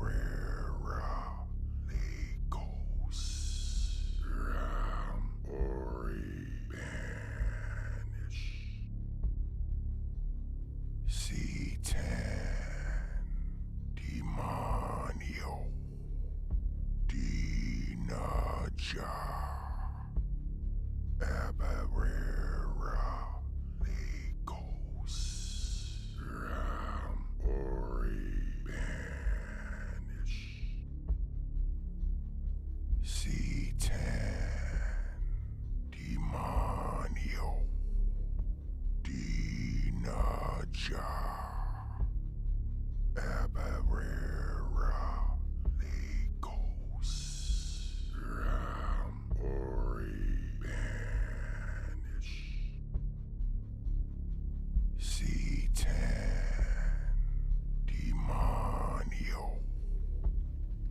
Abarera Legos Ram Ori Banish C10 Demonio Dinaja Abarera Legos Ram Ori Banish C10 Demonio Dinaja Abarera Legos Ram Ori Banish C10 Demonio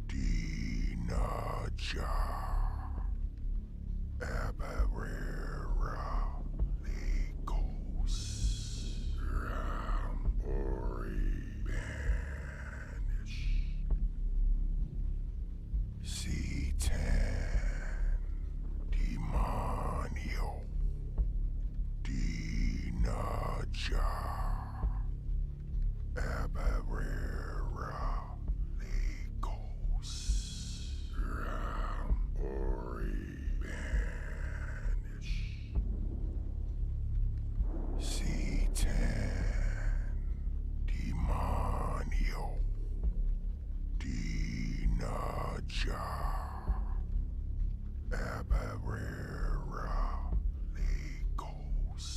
Dinaja Abarera Legos Ram Ori Banish C10 Demonio Dinaja Abarera Legos Ram Ori Banish C10 Demonio Dinaja Abarera Legos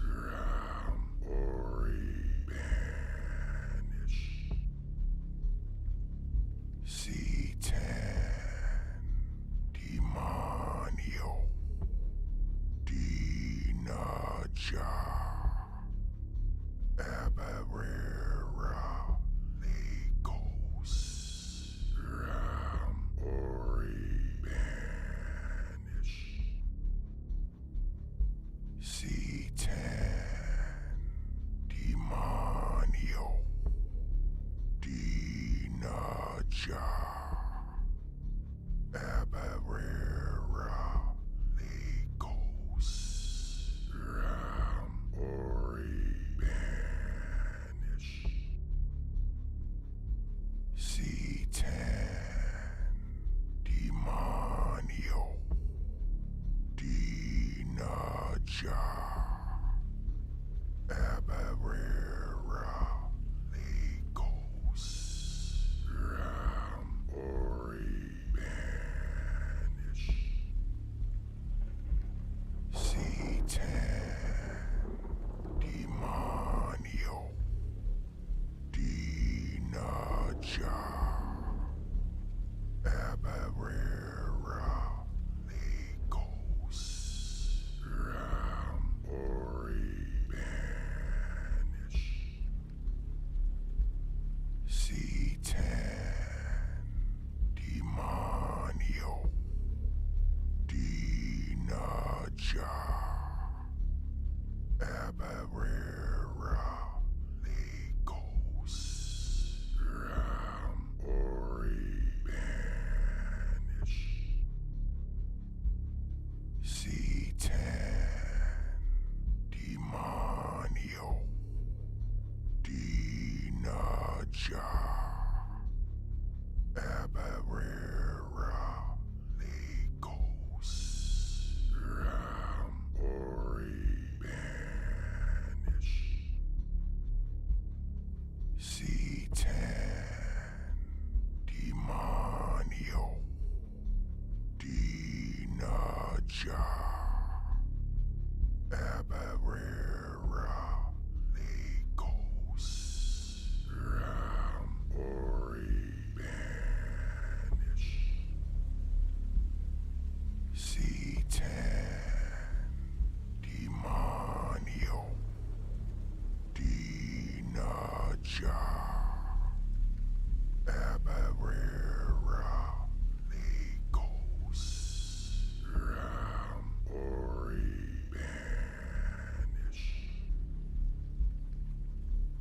Ram Ori Banish C10 Demonio Dinaja Abarera Legos Ram Ori Banish C10 Demonio Dinaja Abarera Legos Ram Ori Banish C10 Demonio Dinaja Abarera Legos Ram Ori Banish C10 Demonio Dinaja Abarera Legos Ram Ori Banish C10 Demonio Dinaja Abarera Legos Ram Ori Banish C10 Demonio Dinaja Abarera Legos Ram Ori Banish C10 Demonio Dinaja Abarera Legos Ram Ori Banish C10 Demonio Dinaja Abarera Legos Ram Ori Banish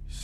C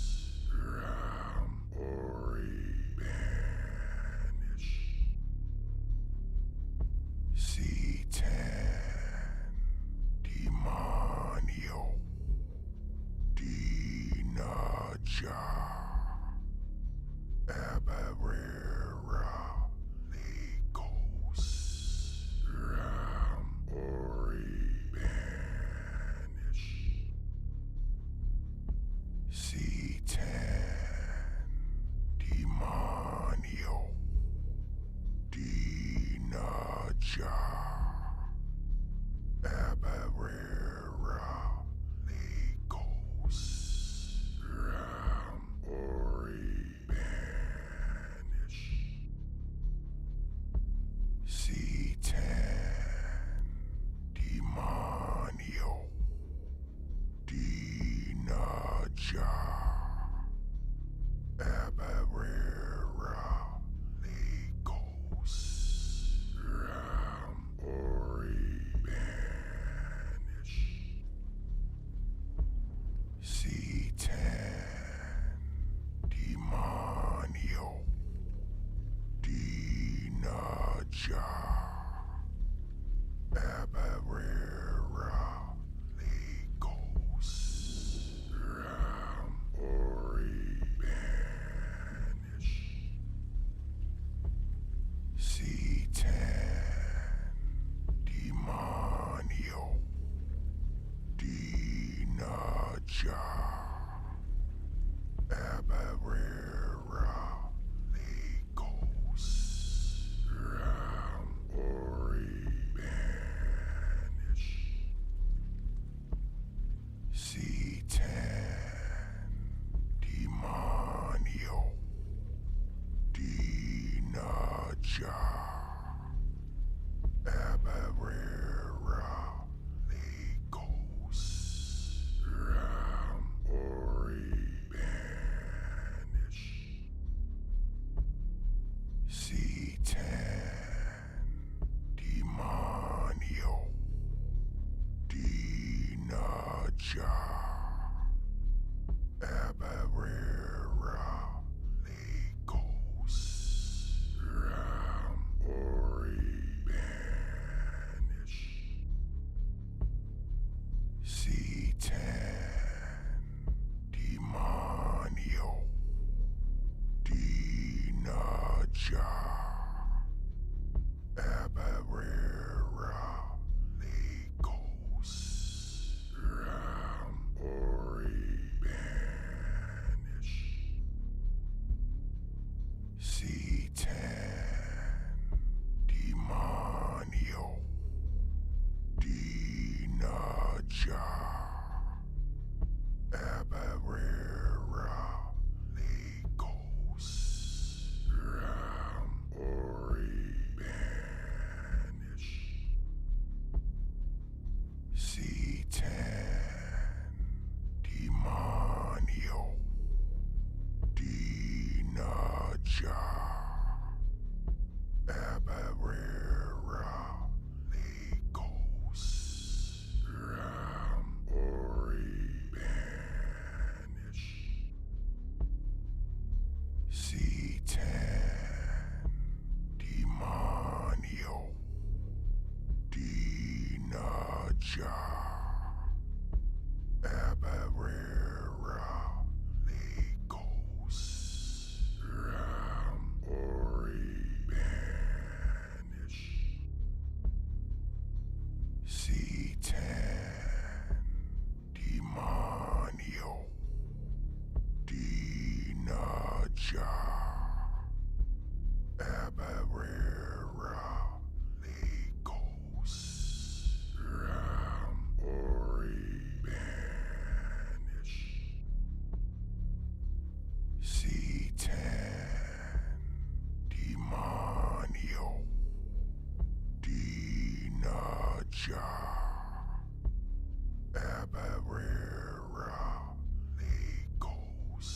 Ori banish. C10 demonio. Dinaja. Abarera. Legos. Ori banish. C10 demonio. Dinaja. Abarera. Legos. Ori banish. C10 demonio. Dinaja. Abarera. Legos. Ori banish. C10 demonio. Dinaja. Abarera. Legos. Abarera Legos Ram Ori Banish C10 Demonio Dinaja Abarera Legos Ram Ori Banish C10 Demonio Dinaja Abarera Legos Ram Ori Banish C10 Demonio Dinaja Abarera Legos Ram Ori Banish C10 Demonio Dinaja Abarera Legos Ram Ori Banish C10 Demonio Dinaja Abarera Legos Ram Ori Banish C10 Demonio Dinaja Abarera Legos Ram Ori Banish C10 Demonio Dinaja Abarera Legos Ram Ori Banish C10 Demonio Dinaja Abarera Legos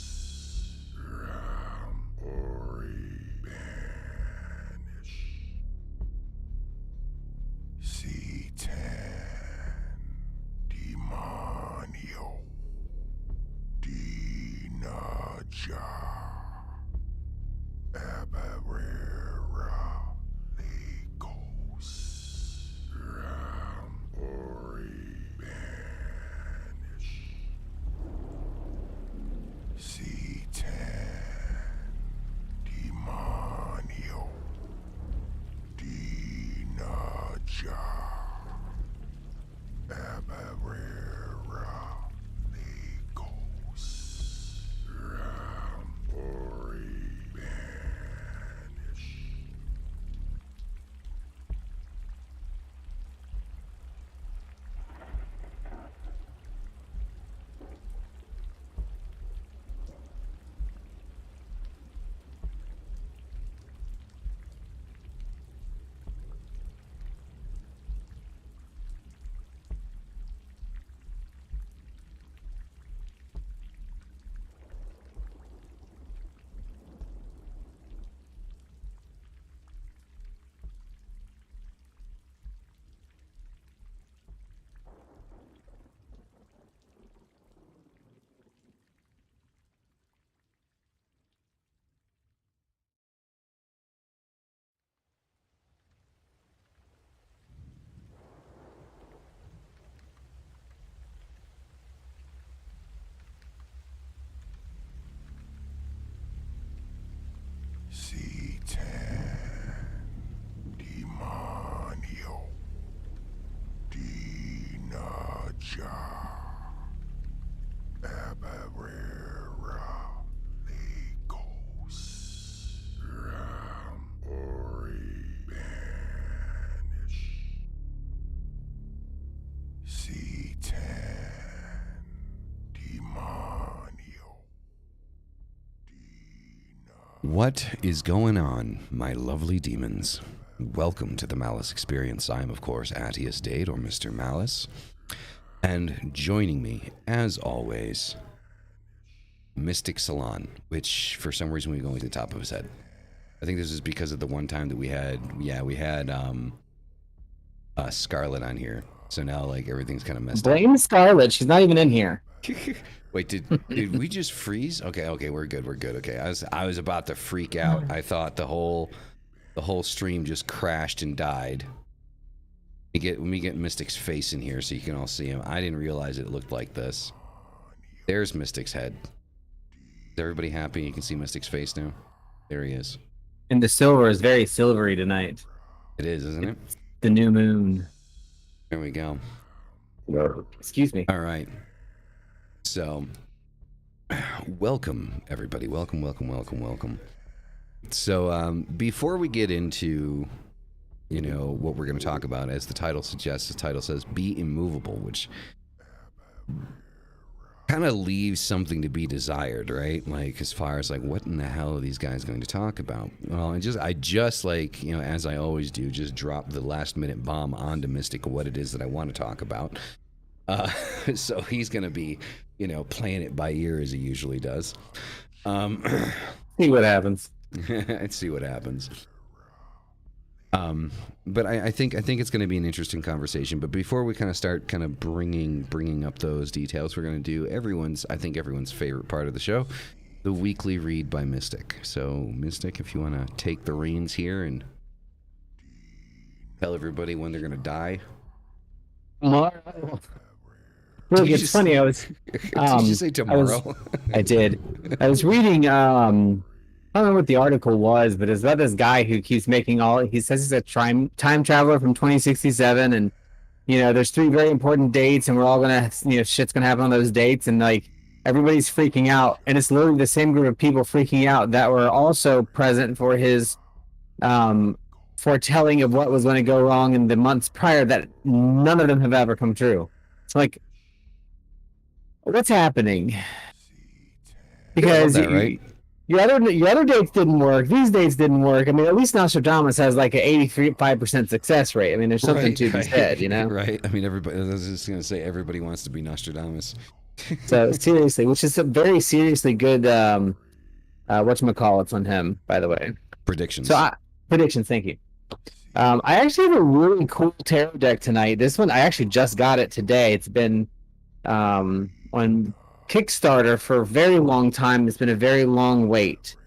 Ram Ori Banish C10 Demonio Dinaja Abarera Legos Ram Ori Banish C10 Demonio Dinaja Abarera Legos Ram Ori Banish What is going on, my lovely demons? Welcome to the Malice Experience. I am, of course, Attius Date, or Mr. Malice. And joining me, as always, Mystic Salon, which for some reason we go to the top of his head. I think this is because of the one time that we had Scarlet on here. So now, like, everything's kind of messed up. Blame Scarlet. She's not even in here. Wait, did we just freeze? Okay, we're good. Okay, I was about to freak out. I thought the whole stream just crashed and died. Let me get Mystic's face in here so you can all see him. I didn't realize it looked like this. There's Mystic's head. Is everybody happy? You can see Mystic's face now. There he is. And the silver is very silvery tonight. It is, isn't it? The new moon. There we go. Excuse me. All right. So, welcome, everybody. Welcome. So, before we get into, what we're going to talk about, as the title suggests, the title says, Be Immovable, which kind of leaves something to be desired, right? Like, as far as, like, what in the hell are these guys going to talk about? Well, I just like, as I always do, just drop the last-minute bomb onto Mystic of what it is that I want to talk about. So he's going to be, playing it by ear as he usually does. See what happens. Let's see what happens. But I think it's going to be an interesting conversation. But before we kind of start kind of bringing up those details, we're going to do everyone's favorite part of the show, the weekly read by Mystic. So Mystic, if you want to take the reins here and tell everybody when they're going to die. Look, it's funny. I was. Did you say tomorrow? I did. I was reading. I don't know what the article was, but it's about this guy who keeps making he says he's a time traveler from 2067, and there's 3 very important dates, and we're all gonna, shit's gonna happen on those dates, and like everybody's freaking out, and it's literally the same group of people freaking out that were also present for his foretelling of what was going to go wrong in the months prior, that none of them have ever come true. It's like, what's happening? Because that, right? Your other dates didn't work. These dates didn't work. I mean, at least Nostradamus has like an 85% success rate. I mean, there's something to be said, Right. I mean, everybody. I was just gonna say everybody wants to be Nostradamus. So seriously, which is a very seriously good whatchamacallits on him, by the way. Predictions. Predictions. Thank you. I actually have a really cool tarot deck tonight. This one I actually just got it today. It's been on Kickstarter for a very long time. It's been a very long wait,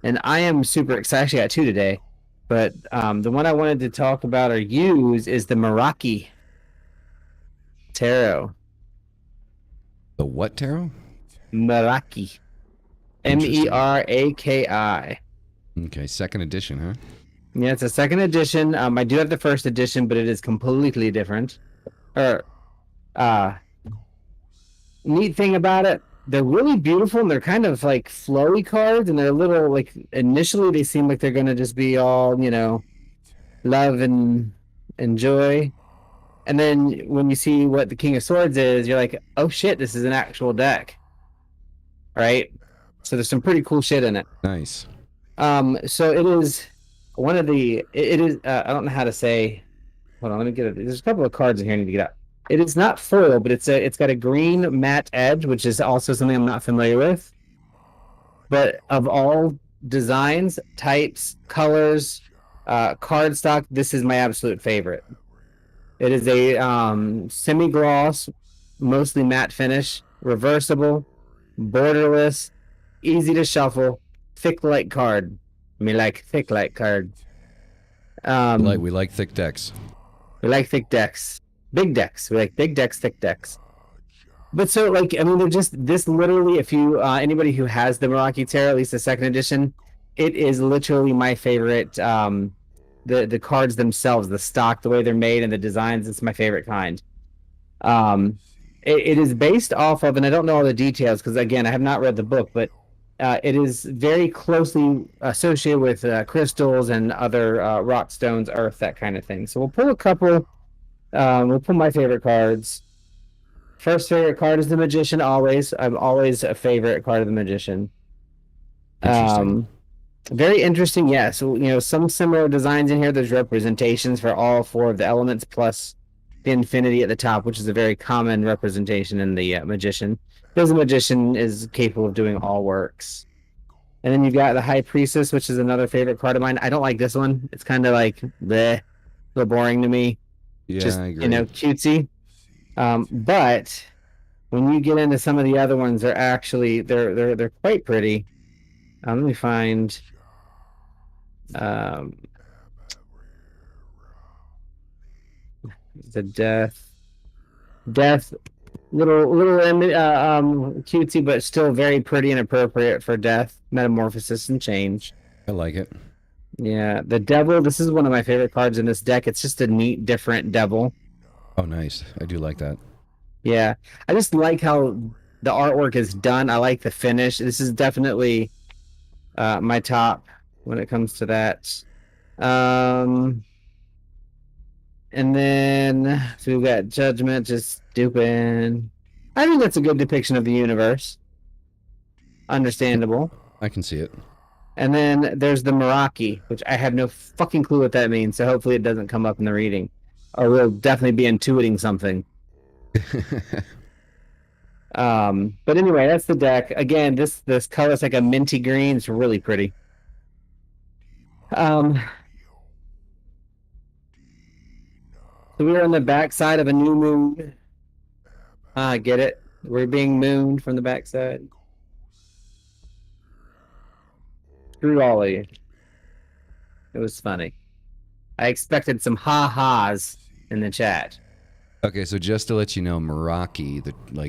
and I am super excited. I actually got 2 today, but the one I wanted to talk about or use is the Meraki tarot. The what tarot? Meraki. Meraki. Okay, 2nd edition, huh? Yeah, it's a 2nd edition. I do have the 1st edition, but it is completely different. Neat thing about it, they're really beautiful, and they're kind of like flowy cards, and they're a little like, initially they seem like they're going to just be all, love and joy. And then when you see what the King of Swords is, you're like, oh shit, this is an actual deck. Right? So there's some pretty cool shit in it. Nice. So it is one of the, it is, I don't know how to say, hold on, let me get it. There's a couple of cards in here I need to get out. It is not foil, but it's got a green matte edge, which is also something I'm not familiar with. But of all designs, types, colors, card stock, this is my absolute favorite. It is a semi-gloss, mostly matte finish, reversible, borderless, easy to shuffle, thick light card. Me like thick light card. We like thick decks. We like thick decks. Big decks. We like big decks, thick decks. But so, like, I mean, they're just, this literally, if you, anybody who has the Meraki Tarot, at least the 2nd edition, it is literally my favorite. The cards themselves, the stock, the way they're made, and the designs, it's my favorite kind. It is based off of, and I don't know all the details, because, again, I have not read the book, but it is very closely associated with crystals and other rock stones, earth, that kind of thing. So we'll pull a couple. We'll pull my favorite cards. First favorite card is the Magician, always. I'm always a favorite card of the Magician. Very interesting. Yeah. So, some similar designs in here. There's representations for all four of the elements plus the infinity at the top, which is a very common representation in the magician. Because the magician is capable of doing all works. And then you've got the high priestess, which is another favorite card of mine. I don't like this one. It's kind of like bleh, a little boring to me. Yeah, Just, I agree. cutesy. But when you get into some of the other ones, they're quite pretty. Let me find um the death, little cutesy, but still very pretty and appropriate for death, metamorphosis, and change. I like it. Yeah, the devil. This is one of my favorite cards in this deck. It's just a neat, different devil. Oh, nice. I do like that. Yeah, I just like how the artwork is done. I like the finish. This is definitely my top when it comes to that. And then so we've got Judgment, just stupid. I think that's a good depiction of the universe. Understandable. I can see it. And then there's the Meraki, which I have no fucking clue what that means. So hopefully it doesn't come up in the reading, or we'll definitely be intuiting something. But anyway, that's the deck. Again, this color is like a minty green. It's really pretty. So we're on the backside of a new moon. Get it? We're being mooned from the backside. Screw all of you. It was funny. I expected some ha-has in the chat. Okay, so just to let you know, Meraki,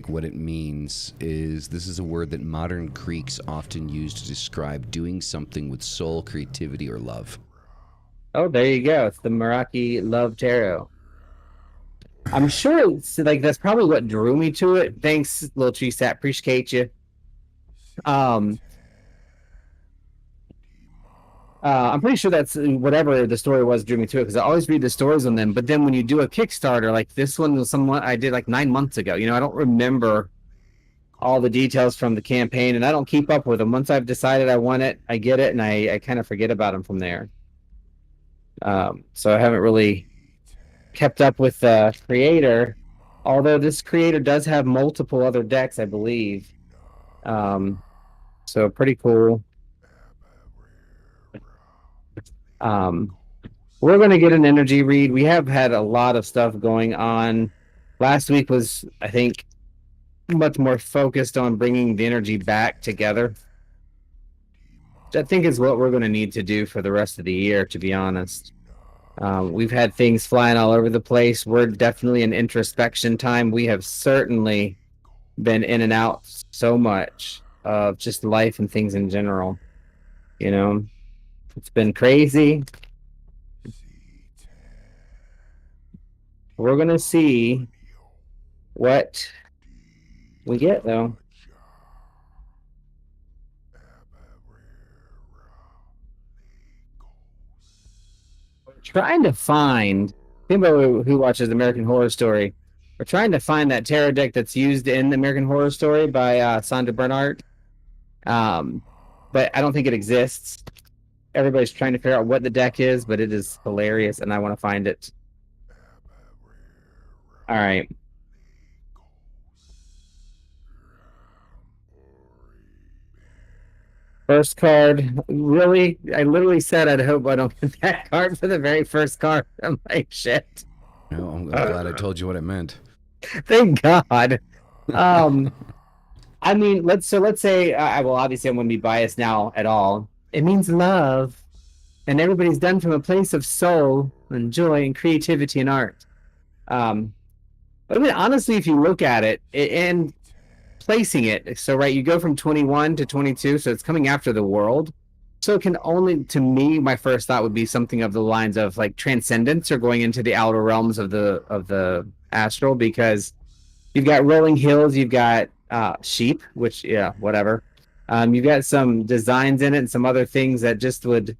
what it means is this is a word that modern Greeks often use to describe doing something with soul, creativity, or love. Oh, there you go. It's the Meraki Love Tarot. I'm sure it's that's probably what drew me to it. Thanks, Little Tree Sat. Appreciate you. I'm pretty sure that's whatever the story was drew me to it, because I always read the stories on them. But then when you do a Kickstarter, like this one was someone I did like 9 months ago. I don't remember all the details from the campaign, and I don't keep up with them. Once I've decided I want it, I get it, and I kind of forget about them from there. So I haven't really kept up with the creator, although this creator does have multiple other decks, I believe. So pretty cool. We're going to get an energy read. We have had a lot of stuff going on. Last week was, I think, much more focused on bringing the energy back together, which I think is what we're going to need to do for the rest of the year, to be honest. We've had things flying all over the place. We're definitely in introspection time. We have certainly been in and out so much of just life and things in general. It's been crazy. We're going to see what we get, though. Trying to find anybody who watches American Horror Story. We're trying to find that tarot deck that's used in American Horror Story by Sandra Bernhardt. But I don't think it exists. Everybody's trying to figure out what the deck is, but it is hilarious, and I want to find it. All right. First card. Really? I literally said I'd hope I don't get that card for the very first card. I'm like, shit. No, I'm glad I told you what it meant. Thank God. I mean, let's say, well, obviously I'm going to be biased now at all. It means love, and everybody's done from a place of soul and joy and creativity and art. But I mean, honestly, if you look at it and placing it, so right, you go from 21 to 22, so it's coming after the world. So it can only, to me, my first thought would be something of the lines of like transcendence or going into the outer realms of the astral, because you've got rolling hills, you've got sheep, which, yeah, whatever. You've got some designs in it and some other things that just would,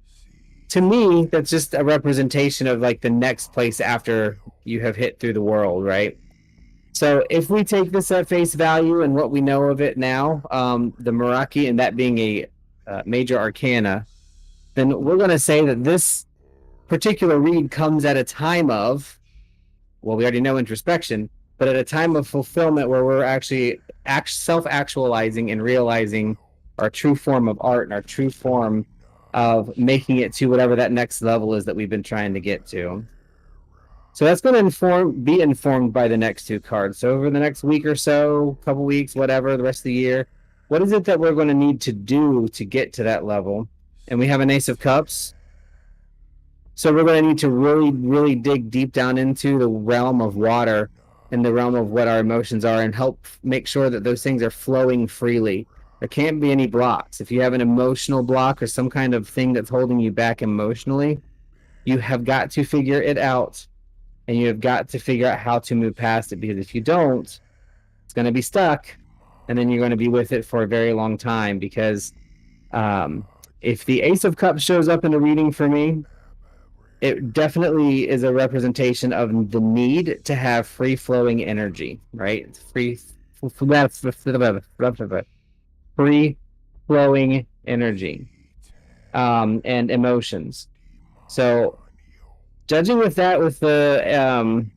to me, that's just a representation of like the next place after you have hit through the world, right? So if we take this at face value and what we know of it now, the Meraki, and that being a major arcana, then we're going to say that this particular read comes at a time of, well, we already know introspection, but at a time of fulfillment where we're actually self-actualizing and realizing our true form of art and our true form of making it to whatever that next level is that we've been trying to get to. So that's going to be informed by the next two cards. So over the next week or so, couple weeks, whatever, the rest of the year, what is it that we're going to need to do to get to that level? And we have an Ace of Cups. So we're going to need to really, really dig deep down into the realm of water and the realm of what our emotions are and help make sure that those things are flowing freely. There can't be any blocks. If you have an emotional block or some kind of thing that's holding you back emotionally, you have got to figure it out. And you have got to figure out how to move past it, because if you don't, it's going to be stuck, and then you're going to be with it for a very long time. Because if the Ace of Cups shows up in a reading for me, it definitely is a representation of the need to have free-flowing energy, right? Free-flowing energy and emotions. So judging with that, with the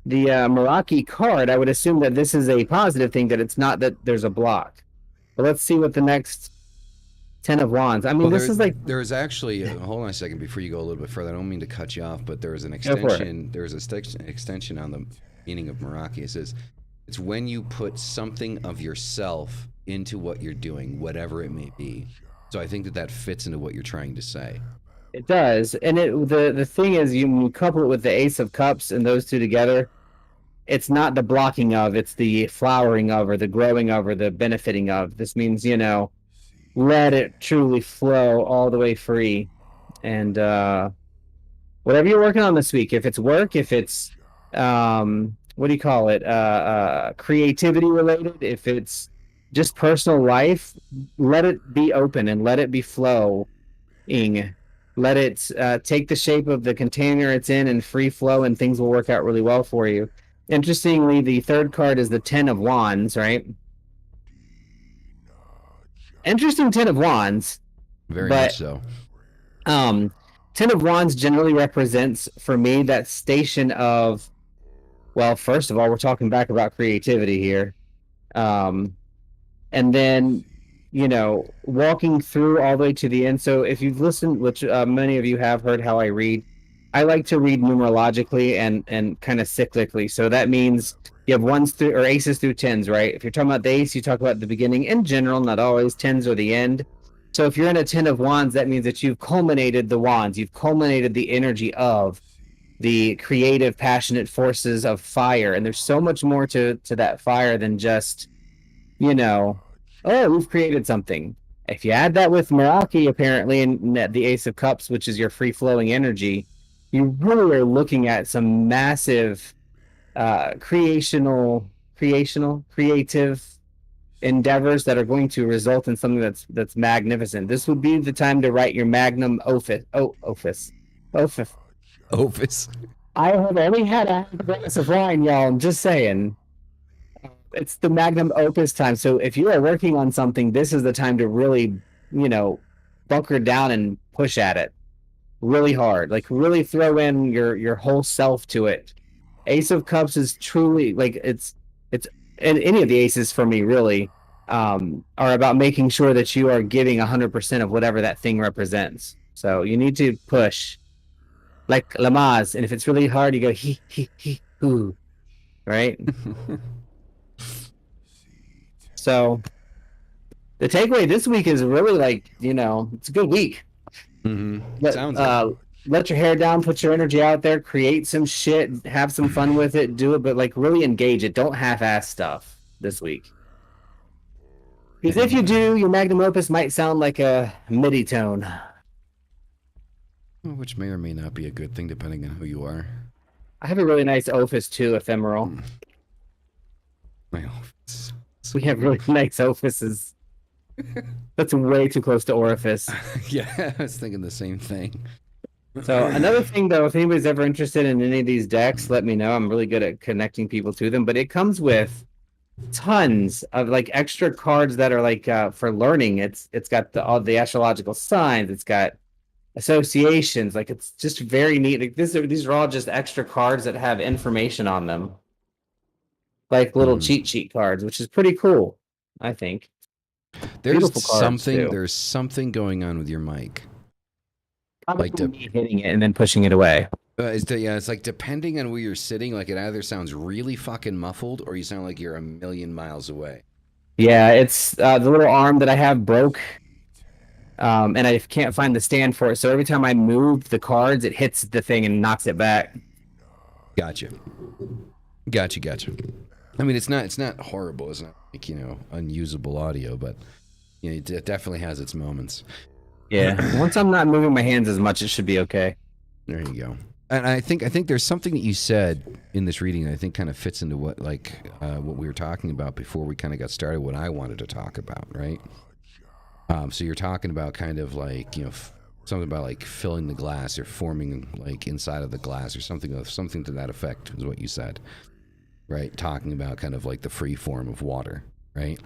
Meraki card, I would assume that this is a positive thing, that it's not that there's a block. But let's see what the next 10 of Wands. I mean, this is like... There's actually... hold on a second before you go a little bit further. I don't mean to cut you off, but there is an extension. There's an extension on the meaning of Meraki. It says, it's when you put something of yourself into what you're doing, whatever it may be. So I think that fits into what you're trying to say. It does, and the thing is, you couple it with the Ace of Cups and those two together, it's not the blocking of, it's the flowering of, or the growing of, or the benefiting of. This means, let it truly flow all the way free. And whatever you're working on this week, if it's work, if it's, what do you call it, creativity related, if it's just personal life, let it be open and let it be flowing. Let it take the shape of the container it's in and free flow, and things will work out really well for you. Interestingly, the third card is the 10 of Wands, right? Interesting 10 of Wands. Very much so. 10 of Wands generally represents, for me, that station of, well, first of all, we're talking back about creativity here. And then... walking through all the way to the end. So if you've listened, which many of you have heard how I read, I like to read numerologically and kind of cyclically. So that means you have ones through, or aces through tens, right? If you're talking about the ace, you talk about the beginning in general, not always. Tens are the end. So if you're in a 10 of Wands, that means that you've culminated the wands. You've culminated the energy of the creative, passionate forces of fire. And there's so much more to that fire than just, oh, we've created something. If you add that with Meraki, apparently, and the Ace of Cups, which is your free-flowing energy, you really are looking at some massive creative endeavors that are going to result in something that's magnificent. This would be the time to write your magnum opus. Opus. I have only had a glass of wine, y'all. I'm just saying. It's the magnum opus time. So if you are working on something, this is the time to really, bunker down and push at it really hard. Like, really throw in your whole self to it. Ace of Cups is truly, like, it's and any of the aces for me really are about making sure that you are giving 100% of whatever that thing represents. So you need to push like Lamaze, and if it's really hard, you go he hoo, right? So the takeaway this week is really like, it's a good week. Mm-hmm. Sounds like. Let your hair down, put your energy out there, create some shit, have some fun with it, do it, but like really engage it. Don't half-ass stuff this week. Because if you do, your magnum opus might sound like a MIDI tone. Which may or may not be a good thing depending on who you are. I have a really nice Opus 2 ephemeral. My Opus. We have really nice Opuses. That's way too close to Orifice. Yeah, I was thinking the same thing. So another thing, though, if anybody's ever interested in any of these decks, let me know. I'm really good at connecting people to them. But it comes with tons of like extra cards that are like for learning. It's got all the astrological signs. It's got associations. Like it's just very neat. Like these are all just extra cards that have information on them, like little cheat sheet cards, which is pretty cool, I think. Beautiful cards too. There's something going on with your mic. Probably me hitting it and then pushing it away. It's like depending on where you're sitting, like it either sounds really fucking muffled or you sound like you're a million miles away. Yeah, it's the little arm that I have broke, and I can't find the stand for it. So every time I move the cards, it hits the thing and knocks it back. Gotcha. I mean, it's not horrible. It's not like, unusable audio, but it definitely has its moments. Yeah. Once I'm not moving my hands as much, it should be okay. There you go. And I think there's something that you said in this reading that I think kind of fits into what we were talking about before we kind of got started, what I wanted to talk about, right? So you're talking about kind of like, something about like filling the glass or forming like inside of the glass or something to that effect is what you said, right? Talking about kind of like the free form of water, right?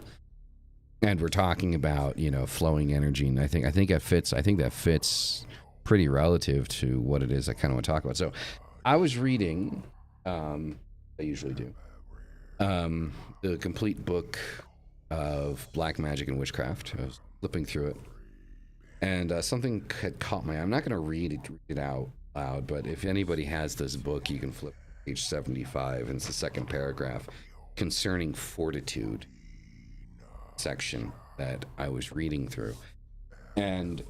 And we're talking about, flowing energy, and I think that fits pretty relative to what it is I kind of want to talk about. So I was reading, I usually do, the complete book of Black Magic and Witchcraft. I was flipping through it, and something had caught my eye. I'm not going to read it out loud, but if anybody has this book, you can flip page 75, and it's the second paragraph concerning fortitude section that I was reading through. And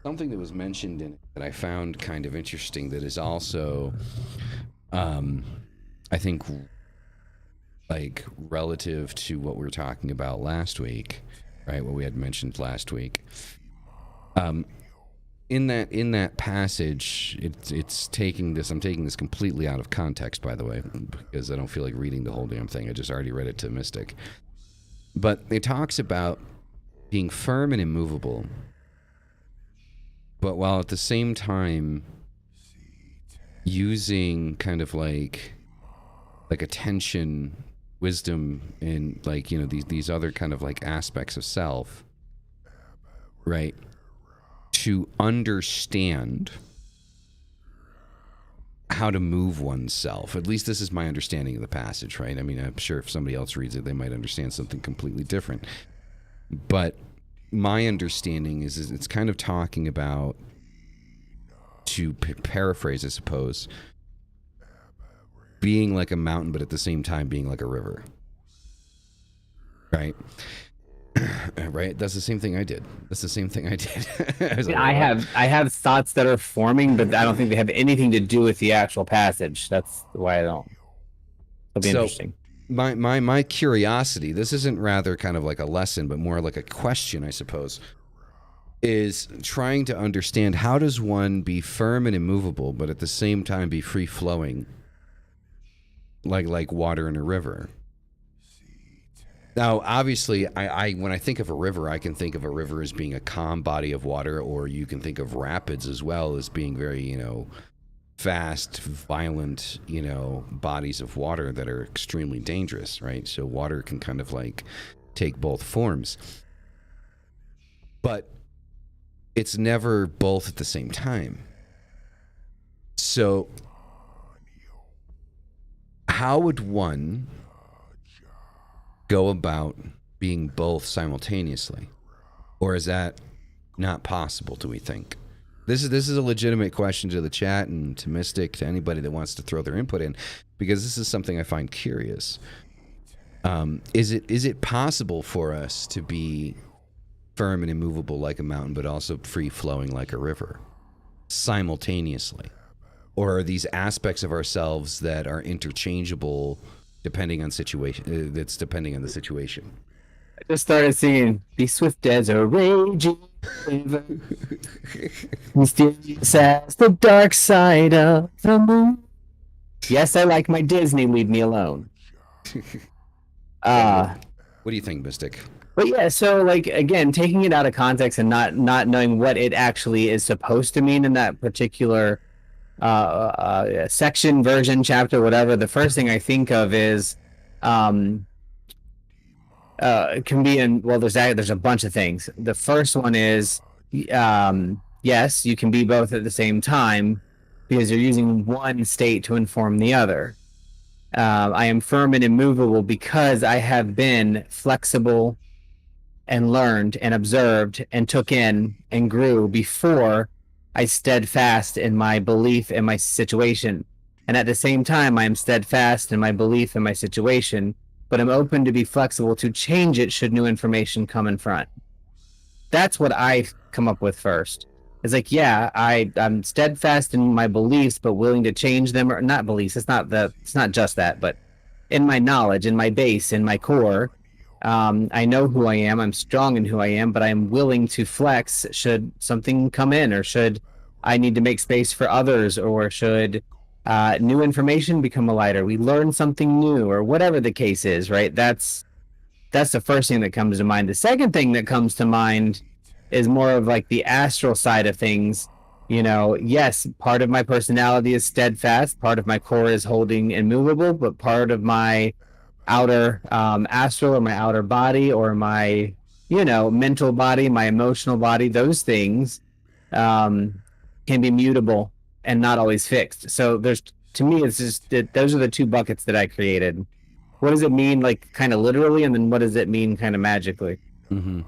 something that was mentioned in it that I found kind of interesting that is also, I think, like relative to what we were talking about last week, right? What we had mentioned last week. In that passage, it's taking this. I'm taking this completely out of context, by the way, because I don't feel like reading the whole damn thing. I just already read it to Mystic. But it talks about being firm and immovable, but while at the same time using kind of like attention, wisdom, and like these other kind of like aspects of self, right? To understand how to move oneself. At least this is my understanding of the passage, right? I mean, I'm sure if somebody else reads it, they might understand something completely different. But my understanding is it's kind of talking about, to paraphrase, I suppose, being like a mountain, but at the same time being like a river, right? Right, that's the same thing I did. I have thoughts that are forming, but I don't think they have anything to do with the actual passage. That's why I don't. It'll be interesting. My curiosity, this isn't rather kind of like a lesson, but more like a question, I suppose, is trying to understand how does one be firm and immovable, but at the same time be free flowing, like water in a river. Now, obviously, I when I think of a river, I can think of a river as being a calm body of water, or you can think of rapids as well as being very, fast, violent, bodies of water that are extremely dangerous, right? So water can kind of like take both forms. But it's never both at the same time. So how would one go about being both simultaneously? Or is that not possible, do we think? This is a legitimate question to the chat and to Mystic, to anybody that wants to throw their input in, because this is something I find curious. Is it possible for us to be firm and immovable like a mountain, but also free flowing like a river simultaneously? Or are these aspects of ourselves that are interchangeable depending on situation? That's depending on the situation. I just started singing "Be swift as a raging river, mysterious as the dark side of the moon." Yes, I like my Disney. Leave me alone. What do you think, Mystic? But yeah, so like again, taking it out of context and not knowing what it actually is supposed to mean in that particular section, version, chapter, whatever. The first thing I think of is it can be in, well, there's a bunch of things. The first one is yes, you can be both at the same time because you're using one state to inform the other. I am firm and immovable because I have been flexible and learned and observed and took in and grew before I steadfast in my belief in my situation. And at the same time, I am steadfast in my belief in my situation, but I'm open to be flexible to change it should new information come in front. That's what I come up with first. It's like, yeah, I'm steadfast in my beliefs, but willing to change them, or not beliefs. It's not just that, but in my knowledge, in my base, in my core, I know who I am. I'm strong in who I am, but I'm willing to flex should something come in, or should I need to make space for others, or should new information become a lighter. We learn something new, or whatever the case is, right? That's the first thing that comes to mind. The second thing that comes to mind is more of like the astral side of things. You know, yes, part of my personality is steadfast, part of my core is holding immovable, but part of my outer astral, or my outer body, or my, you know, mental body, my emotional body, those things can be mutable and not always fixed. So there's, to me, it's just that those are the two buckets that I created. What does it mean, like kind of literally, and then what does it mean kind of magically? Mm-hmm.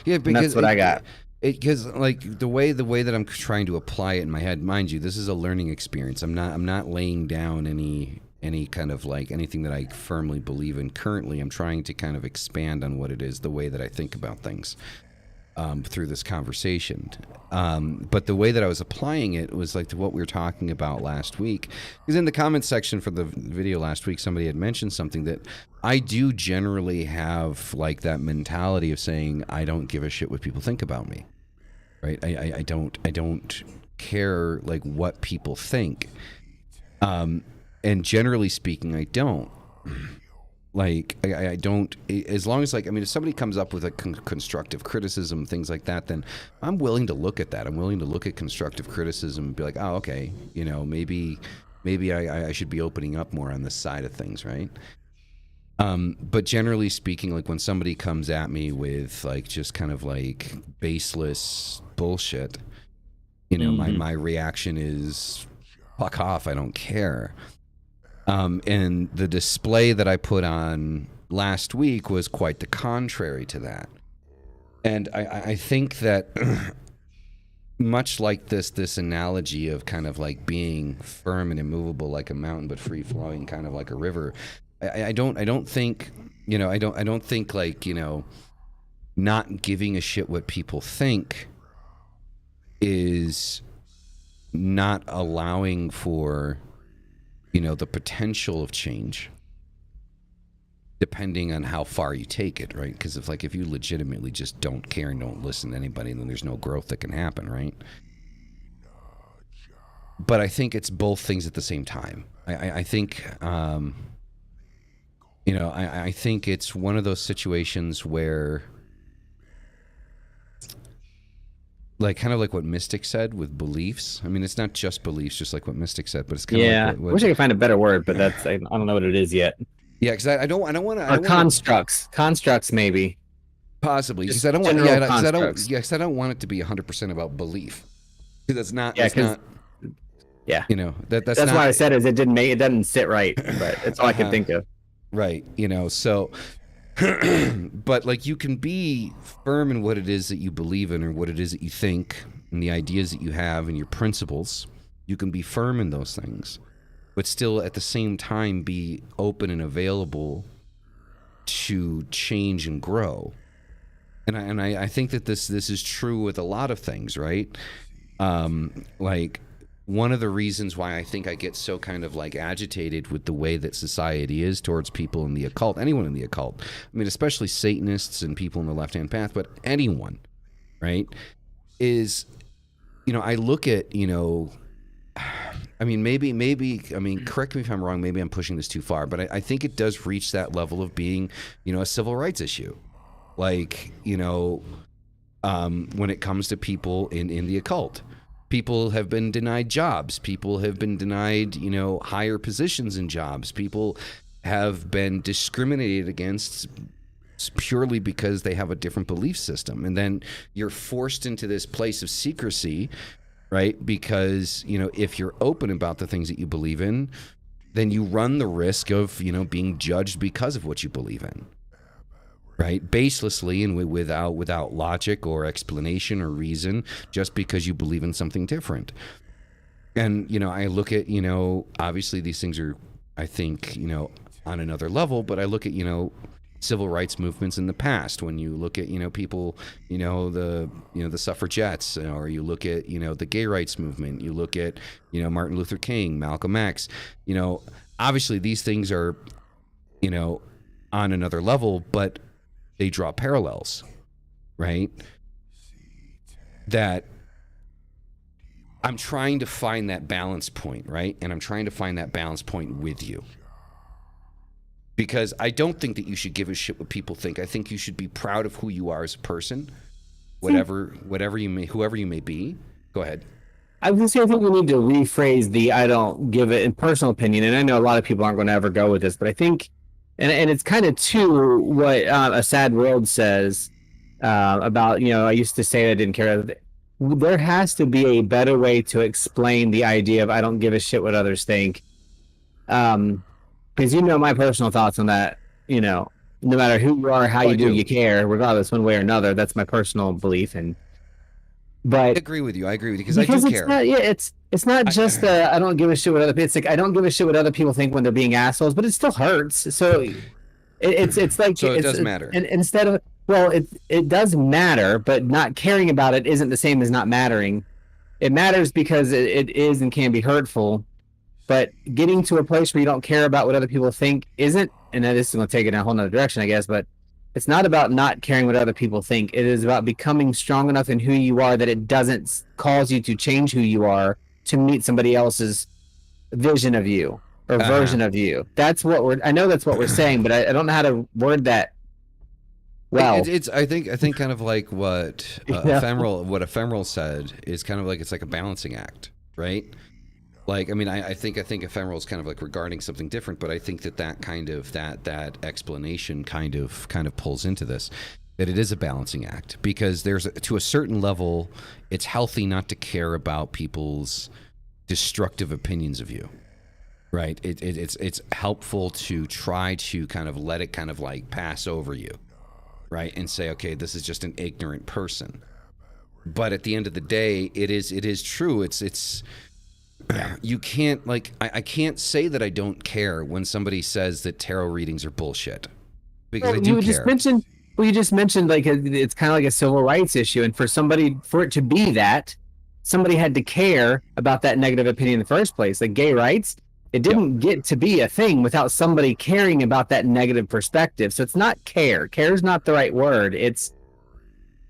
Yeah, And because that's what I got. because like the way that I'm trying to apply it in my head, mind you, this is a learning experience. I'm not laying down any kind of like anything that I firmly believe in currently. I'm trying to kind of expand on what it is, the way that I think about things through this conversation. But the way that I was applying it was like to what we were talking about last week. Because in the comments section for the video last week, somebody had mentioned something that I do generally have, like that mentality of saying, I don't give a shit what people think about me. Right? I don't care like what people think. And generally speaking, I don't. Like, I don't, as long as, like, I mean, if somebody comes up with a constructive criticism, things like that, then I'm willing to look at that. I'm willing to look at constructive criticism and be like, oh, okay, you know, maybe I should be opening up more on this side of things, right? But generally speaking, like when somebody comes at me with like just kind of like baseless bullshit, you know, my reaction is fuck off, I don't care. And the display that I put on last week was quite the contrary to that. And I think that much like this analogy of kind of like being firm and immovable like a mountain, but free flowing kind of like a river, I don't think, you know, I don't think like, you know, not giving a shit what people think is not allowing for, you know, the potential of change, depending on how far you take it, right? Because if you legitimately just don't care and don't listen to anybody, then there's no growth that can happen, right? But I think it's both things at the same time. I think, you know, I think it's one of those situations where, like kind of like what Mystic said with beliefs. I mean, it's not just beliefs, just like what Mystic said, but it's kind of like I wish I could find a better word, but that's I don't know what it is yet. Yeah, because I don't want to. Or constructs maybe. Possibly, because I don't want. Yeah, because I don't want it to be 100% about belief. Because that's not. Yeah, that's not. Yeah, you know that's not, why I said is it doesn't sit right, but it's all I can think of. Right, you know, so. But like you can be firm in what it is that you believe in, or what it is that you think, and the ideas that you have, and your principles. You can be firm in those things, but still at the same time be open and available to change and grow. And I think that this is true with a lot of things, right? Like one of the reasons why I think I get so kind of like agitated with the way that society is towards people in the occult, anyone in the occult, I mean, especially Satanists and people in the left-hand path, but anyone, right, is, you know, I look at, you know, I mean, maybe, I mean, correct me if I'm wrong, maybe I'm pushing this too far, but I think it does reach that level of being, you know, a civil rights issue. Like, you know, when it comes to people in the occult. People have been denied jobs. People have been denied, you know, higher positions in jobs. People have been discriminated against purely because they have a different belief system. And then you're forced into this place of secrecy, right? Because, you know, if you're open about the things that you believe in, then you run the risk of, you know, being judged because of what you believe in, right? Baselessly and without logic or explanation or reason, just because you believe in something different. And, you know, I look at, you know, obviously these things are, I think, you know, on another level, but I look at, you know, civil rights movements in the past. When you look at, you know, people, you know, the suffragettes, or you look at, you know, the gay rights movement, you look at, you know, Martin Luther King, Malcolm X, you know, obviously these things are, you know, on another level, but they draw parallels, right? That I'm trying to find that balance point, right? And I'm trying to find that balance point with you. Because I don't think that you should give a shit what people think. I think you should be proud of who you are as a person, whoever you may be. Go ahead. I was gonna say, I think we need to rephrase the "I don't give it" in personal opinion. And I know a lot of people aren't going to ever go with this, but I think, and it's kind of to what A Sad World says about, you know, I used to say I didn't care. There has to be a better way to explain the idea of "I don't give a shit what others think." Because you know my personal thoughts on that. You know, no matter who you are, how you do, you care, regardless, one way or another. That's my personal belief. But I agree with you because I do care. It's not just I don't give a shit what other people. It's like I don't give a shit what other people think when they're being assholes, but it still hurts. So it's like, so it does matter. And instead of, well, it does matter, but not caring about it isn't the same as not mattering. It matters because it is and can be hurtful. But getting to a place where you don't care about what other people think isn't, and this is going to take it in a whole nother direction, I guess, but it's not about not caring what other people think. It is about becoming strong enough in who you are that it doesn't cause you to change who you are to meet somebody else's vision of you or version of you. That's what I know that's what we're saying, but I don't know how to word that well. I think kind of like what Ephemeral said is kind of like, it's like a balancing act, right? Like, I mean, I think Ephemeral is kind of like regarding something different, but I think that kind of that explanation kind of pulls into this, that it is a balancing act, because to a certain level, it's healthy not to care about people's destructive opinions of you, right? It's helpful to try to kind of let it kind of like pass over you, right? And say, okay, this is just an ignorant person. But at the end of the day, it is true. It's you can't, like, I can't say that I don't care when somebody says that tarot readings are bullshit, because I do care. You just mentioned like it's kind of like a civil rights issue, and for it to be that, somebody had to care about that negative opinion in the first place. Like gay rights, it didn't get to be a thing without somebody caring about that negative perspective. So it's not care. Care is not the right word.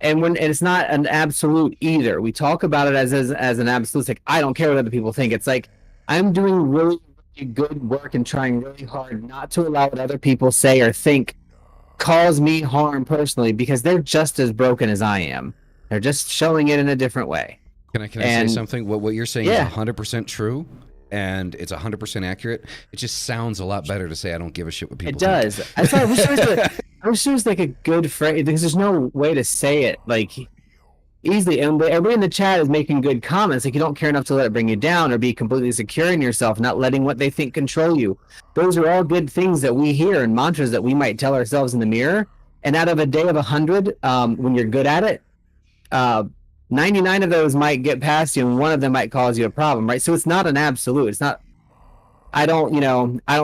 And it's not an absolute either. We talk about it as an absolute. It's like, I don't care what other people think. It's like, I'm doing really, really good work and trying really hard not to allow what other people say or think cause me harm personally, because they're just as broken as I am. They're just showing it in a different way. Can I say something? What you're saying is 100% true, and it's 100% accurate. It just sounds a lot better to say I don't give a shit what people think. It does. I wish it was like a good phrase, because there's no way to say it like easily. And everybody in the chat is making good comments. Like, you don't care enough to let it bring you down, or be completely secure in yourself, not letting what they think control you. Those are all good things that we hear, and mantras that we might tell ourselves in the mirror. And out of a day of 100, when you're good at it, 99 of those might get past you, and one of them might cause you a problem, right? So it's not an absolute. It's not, I don't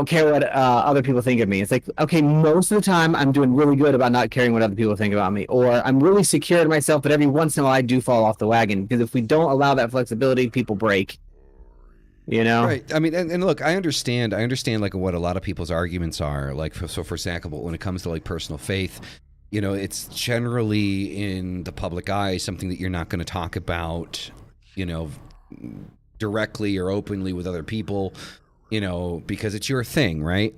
care what other people think of me. It's like, okay, most of the time I'm doing really good about not caring what other people think about me, or I'm really secure in myself, but every once in a while I do fall off the wagon, because if we don't allow that flexibility, people break. You know? Right. I mean, and look, I understand like what a lot of people's arguments are. Like, for example, when it comes to like personal faith, you know, it's generally in the public eye something that you're not going to talk about, you know, directly or openly with other people, you know, because it's your thing, right?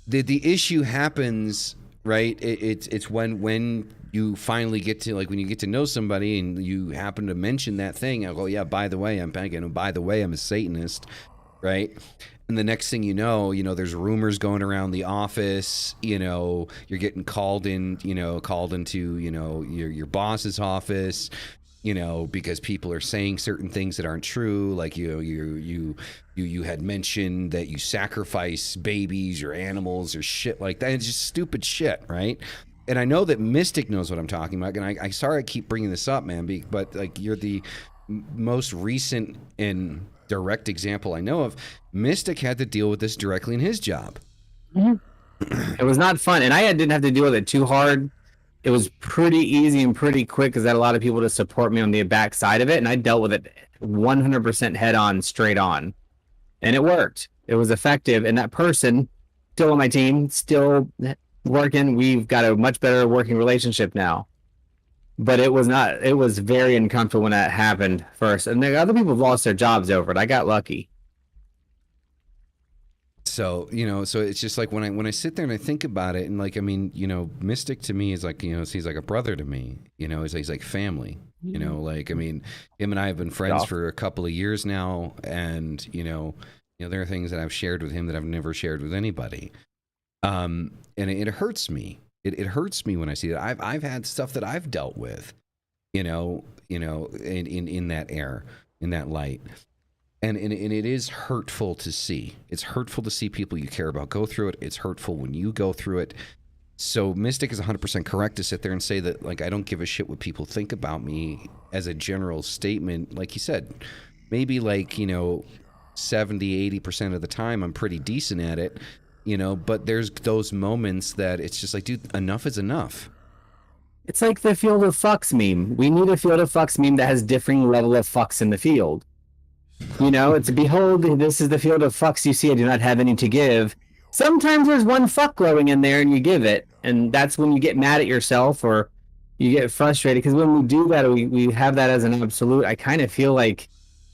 The issue happens, right? It's when you finally get to, like, when you get to know somebody and you happen to mention that thing, I go, yeah, by the way, I'm pagan, and by the way, I'm a Satanist, right? And the next thing you know, there's rumors going around the office. You're getting called into your boss's office. Because people are saying certain things that aren't true. Like you had mentioned that you sacrifice babies or animals or shit like that. It's just stupid shit, right? And I know that Mystic knows what I'm talking about. And I sorry I keep bringing this up, man, but like you're the most recent and direct example I know of. Mystic had to deal with this directly in his job. It was not fun, and I didn't have to deal with it too hard. It was pretty easy and pretty quick because I had a lot of people to support me on the back side of it, and I dealt with it 100% head on, straight on, and it worked. It was effective, and that person still on my team, still working. We've got a much better working relationship now. But it was very uncomfortable when that happened first. And the other people have lost their jobs over it. I got lucky. So, so it's just like when I sit there and I think about it, and like, I mean, Mystic to me is like, he's like a brother to me, he's like family, like, I mean, him and I have been friends for a couple of years now. And, there are things that I've shared with him that I've never shared with anybody. And it hurts me. It hurts me when I see that. I've had stuff that I've dealt with, in that air, in that light. And it is hurtful to see. It's hurtful to see people you care about go through it. It's hurtful when you go through it. So Mystic is 100% correct to sit there and say that, like, I don't give a shit what people think about me as a general statement. Like he said, maybe like, 70, 80% of the time I'm pretty decent at it. But there's those moments that it's just like, dude, enough is enough. It's like the field of fucks meme. We need a field of fucks meme that has differing level of fucks in the field. It's behold, this is the field of fucks you see. I do not have any to give. Sometimes there's one fuck glowing in there and you give it. And that's when you get mad at yourself or you get frustrated. Because when we do that, we have that as an absolute. I kind of feel like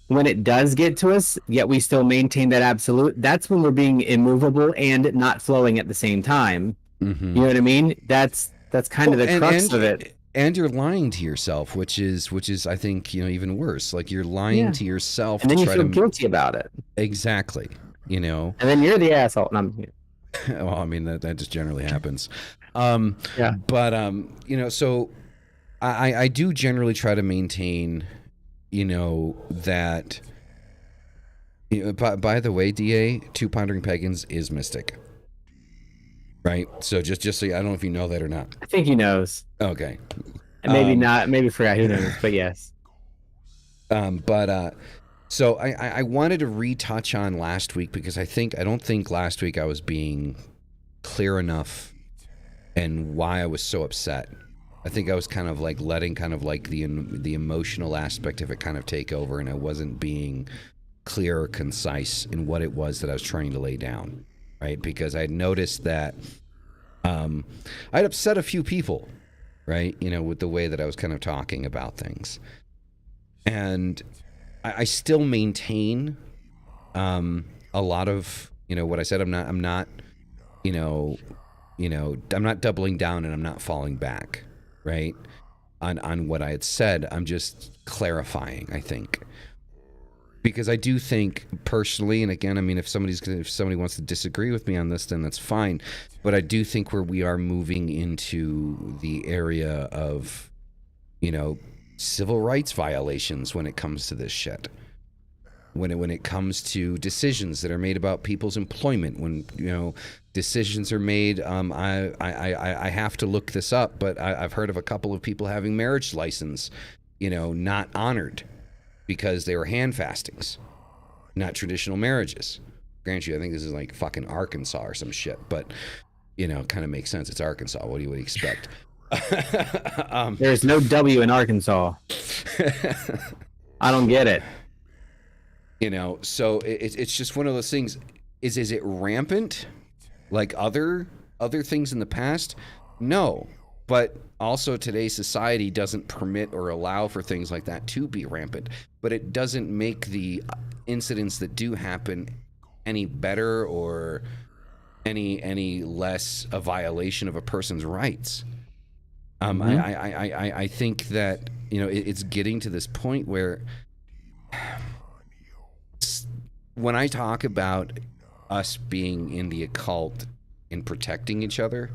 when it does get to us, yet we still maintain that absolute, that's when we're being immovable and not flowing at the same time. Mm-hmm. You know what I mean? That's kind of the crux of it. And you're lying to yourself, which is I think, even worse. Like you're lying to yourself. And then you feel guilty about it. Exactly. And then you're the asshole. Well, I mean, that just generally happens. Yeah. But, so I do generally try to maintain, that, by the way, DA, Two Pondering Pagans is Mystic. Right? So just so I don't know if you know that or not. I think he knows. Okay. Maybe not. Maybe forgot. Who knows? But yes. So I wanted to retouch on last week because I don't think last week I was being clear enough and why I was so upset. I think I was kind of like letting kind of like the emotional aspect of it kind of take over, and I wasn't being clear or concise in what it was that I was trying to lay down, right? Because I had noticed that I'd upset a few people, right? With the way that I was kind of talking about things. And I still maintain a lot of, what I said. I'm not doubling down and I'm not falling back, right? On what I had said. I'm just clarifying, I think. Because I do think personally, and again, I mean, if somebody wants to disagree with me on this, then that's fine. But I do think where we are moving into the area of, civil rights violations when it comes to this shit. When it comes to decisions that are made about people's employment, when decisions are made, I have to look this up, but I've heard of a couple of people having marriage license, not honored because they were hand fastings, not traditional marriages. Grant you, I think this is like fucking Arkansas or some shit, but kind of makes sense. It's Arkansas. What do you expect? There's no W in Arkansas. I don't get it. So it's just one of those things. Is it rampant like other things in the past? No. But also today's society doesn't permit or allow for things like that to be rampant. But it doesn't make the incidents that do happen any better or any less a violation of a person's rights. I think that it's getting to this point where when I talk about us being in the occult and protecting each other,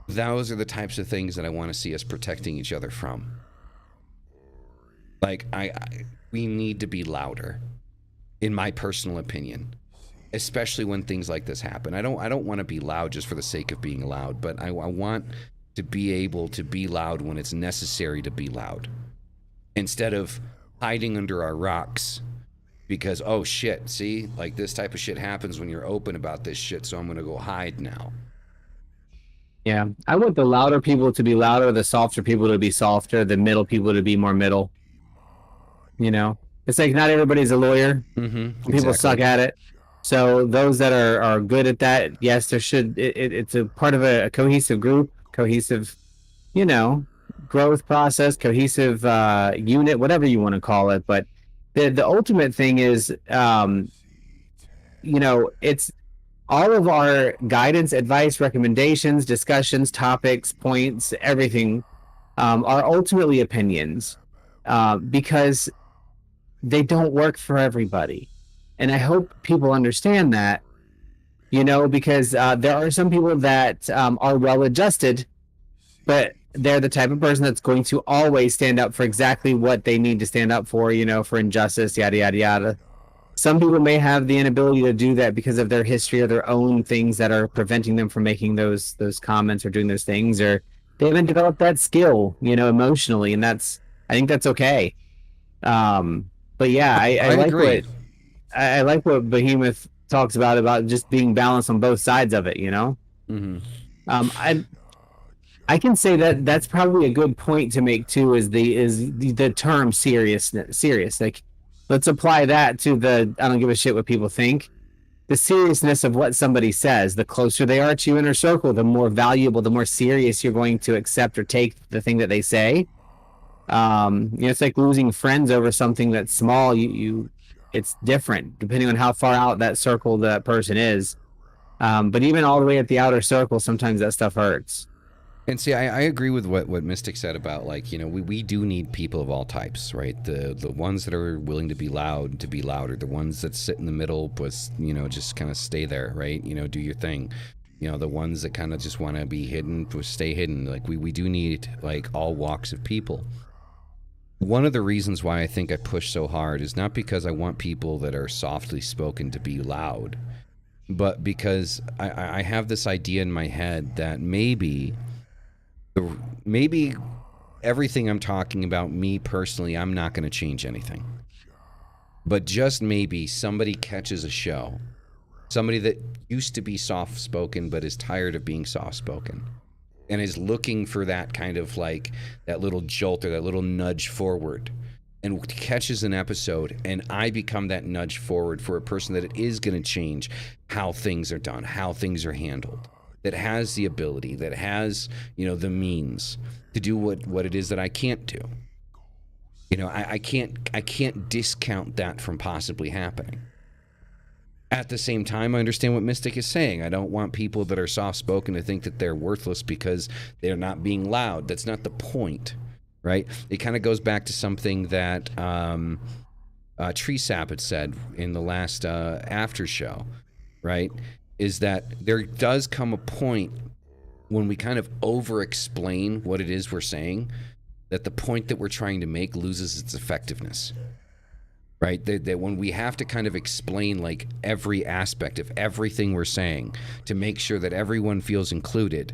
those are the types of things that I want to see us protecting each other from. Like, we need to be louder, in my personal opinion, especially when things like this happen. I don't want to be loud just for the sake of being loud, but I want to be able to be loud when it's necessary to be loud, instead of hiding under our rocks because, oh shit, see, like this type of shit happens when you're open about this shit, so I'm gonna go hide now. Yeah, I want the louder people to be louder, the softer people to be softer, the middle people to be more middle. You know, it's like not everybody's a lawyer. Mm-hmm, People suck at it. So those that are good at that, yes, there should. It's a part of a cohesive group, cohesive, you know, growth process, cohesive unit, whatever you want to call it. But the ultimate thing is, you know, it's all of our guidance, advice, recommendations, discussions, topics, points, everything are ultimately opinions because they don't work for everybody. And I hope people understand that, you know, because there are some people that are well adjusted, but they're the type of person that's going to always stand up for exactly what they need to stand up for, you know, for injustice, yada, yada, yada. Some people may have the inability to do that because of their history or their own things that are preventing them from making those comments or doing those things, or they haven't developed that skill, you know, emotionally, and I think that's okay. But yeah, I like agree. I like what Behemoth talks about just being balanced on both sides of it, you know. Mm-hmm. I can say that that's probably a good point to make too. Is the term serious? Like, let's apply that to the I don't give a shit what people think. The seriousness of what somebody says. The closer they are to your inner circle, the more valuable, the more serious you're going to accept or take the thing that they say. You know, it's like losing friends over something that's small. It's different depending on how far out that circle that person is. But even all the way at the outer circle, sometimes that stuff hurts. And see, I agree with what Mystic said about, like, you know, we do need people of all types, right? The ones that are willing to be loud, to be louder. The ones that sit in the middle, but, you know, just kind of stay there, right? You know, do your thing. You know, the ones that kind of just want to be hidden, stay hidden. Like, we do need, like, all walks of people. One of the reasons why I think I push so hard is not because I want people that are softly spoken to be loud, but because I have this idea in my head that maybe everything I'm talking about, me personally, I'm not going to change anything. But just maybe somebody catches a show, somebody that used to be soft-spoken but is tired of being soft-spoken and is looking for that kind of, like, that little jolt or that little nudge forward, and catches an episode, and I become that nudge forward for a person that it is going to change how things are done, how things are handled, that has the ability, that has, you know, the means to do what it is that I can't do. You know, I can't discount that from possibly happening. At the same time, I understand what Mystic is saying. I don't want people that are soft-spoken to think that they're worthless because they're not being loud. That's not the point, right? It kind of goes back to something that Tree Sap had said in the last after show, right? Is that there does come a point when we kind of over-explain what it is we're saying, that the point that we're trying to make loses its effectiveness, right? That when we have to kind of explain, like, every aspect of everything we're saying to make sure that everyone feels included,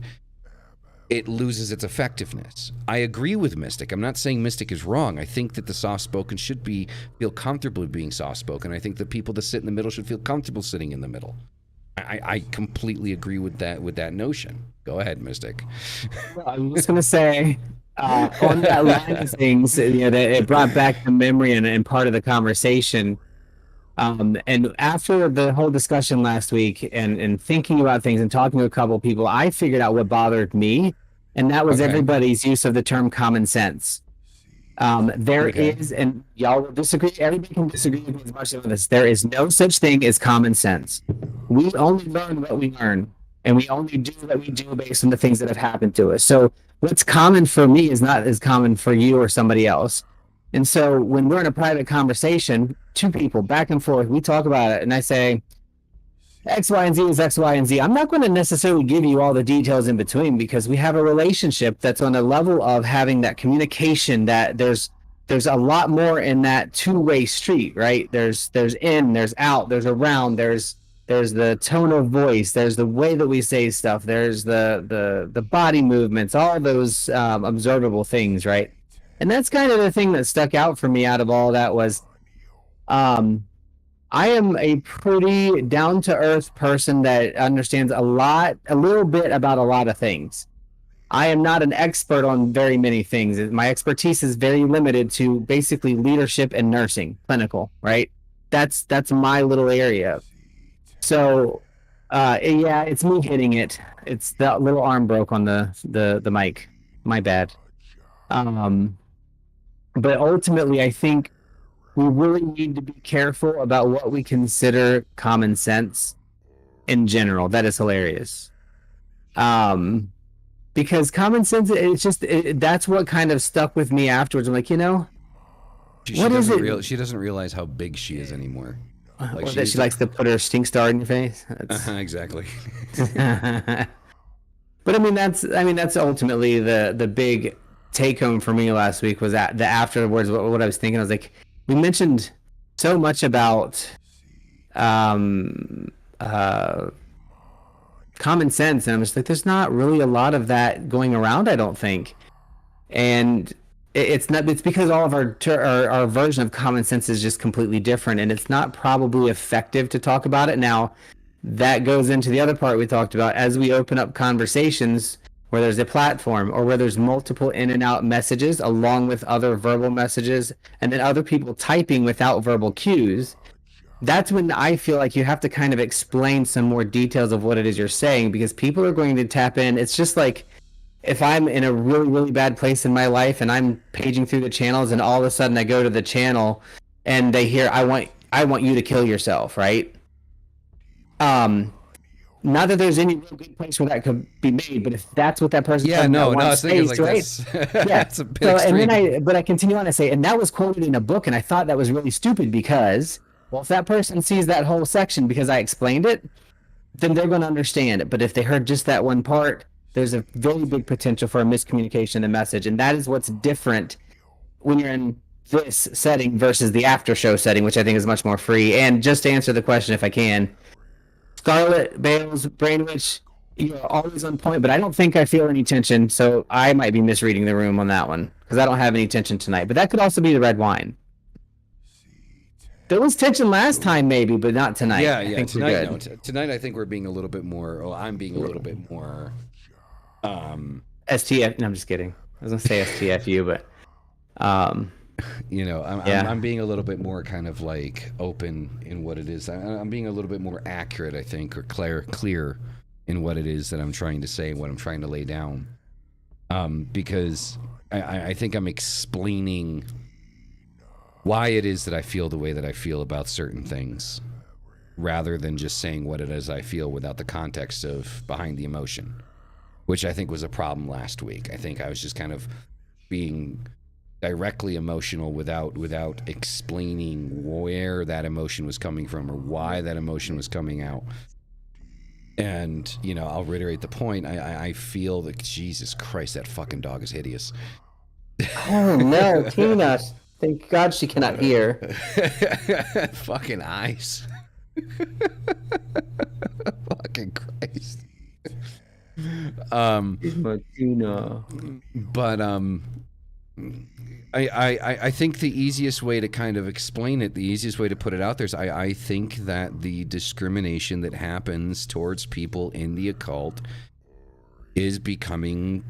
it loses its effectiveness. I agree with Mystic. I'm not saying Mystic is wrong. I think that the soft-spoken should feel comfortable being soft-spoken. I think the people that sit in the middle should feel comfortable sitting in the middle. I completely agree with that notion. Go ahead, Mystic. Well, I was going to say, on that line of things, you know, that it brought back the memory and part of the conversation. And after the whole discussion last week and thinking about things and talking to a couple of people, I figured out what bothered me, and that was everybody's use of the term common sense. There is, and y'all will disagree, everybody can disagree with me as much as this, there is no such thing as common sense. We only learn what we learn, and we only do what we do based on the things that have happened to us. So what's common for me is not as common for you or somebody else. And so when we're in a private conversation, two people back and forth, we talk about it, and I say, X, Y, and Z is X, Y, and Z. I'm not going to necessarily give you all the details in between because we have a relationship that's on a level of having that communication that there's a lot more in that two-way street, right? There's in, there's out, there's around, there's the tone of voice, there's the way that we say stuff, there's the body movements, all those observable things, right? And that's kind of the thing that stuck out for me out of all that was I am a pretty down-to-earth person that understands a little bit about a lot of things. I am not an expert on very many things. My expertise is very limited to basically leadership and nursing, clinical, right? That's my little area. So, yeah, it's me hitting it. It's the little arm broke on the mic. My bad. But ultimately, I think we really need to be careful about what we consider common sense in general. That is hilarious. Because common sense, it's just, that's what kind of stuck with me afterwards. I'm like, what is it? She doesn't realize how big she is anymore. Like or that she likes to put her stink star in your face. Exactly. But I mean, that's ultimately the big take home for me last week was that the afterwards, what I was thinking, I was like, we mentioned so much about common sense, and I'm just like, there's not really a lot of that going around, I don't think. And it's because all of our version of common sense is just completely different, and it's not probably effective to talk about it. Now, that goes into the other part we talked about. As we open up conversations where there's a platform or where there's multiple in and out messages along with other verbal messages and then other people typing without verbal cues, that's when I feel like you have to kind of explain some more details of what it is you're saying, because people are going to tap in. It's just like if I'm in a really, really bad place in my life and I'm paging through the channels and all of a sudden I go to the channel and they hear, I want you to kill yourself, right? Not that there's any real good place where that could be made, but if that's what that person I was thinking like right? That's a bit extreme. And then I continue on to say, and that was quoted in a book, and I thought that was really stupid because, well, if that person sees that whole section because I explained it, then they're going to understand it. But if they heard just that one part, there's a very big potential for a miscommunication in the message, and that is what's different when you're in this setting versus the after show setting, which I think is much more free. And just to answer the question, if I can. Scarlet, Bales, Brainwitch, you're always on point, but I don't think I feel any tension, so I might be misreading the room on that one, because I don't have any tension tonight. But that could also be the red wine. There was tension last time, maybe, but not tonight. Yeah, I think tonight, we're good. Tonight I think we're being a little bit more, I'm being a little bit more... STF, no, I'm just kidding. I was going to say STFU, but... I'm being a little bit more kind of like open in what it is. I'm being a little bit more accurate, I think, or clear in what it is that I'm trying to say, what I'm trying to lay down. Because I think I'm explaining why it is that I feel the way that I feel about certain things, rather than just saying what it is I feel without the context of behind the emotion, which I think was a problem last week. I think I was just kind of being directly emotional without explaining where that emotion was coming from or why that emotion was coming out. And, I'll reiterate the point. I feel that, Jesus Christ, that fucking dog is hideous. Oh, no, Tina. Thank God she cannot hear. Fucking eyes. Fucking Christ. Tina. But, I think the easiest way to kind of explain it, the easiest way to put it out there is I think that the discrimination that happens towards people in the occult is becoming,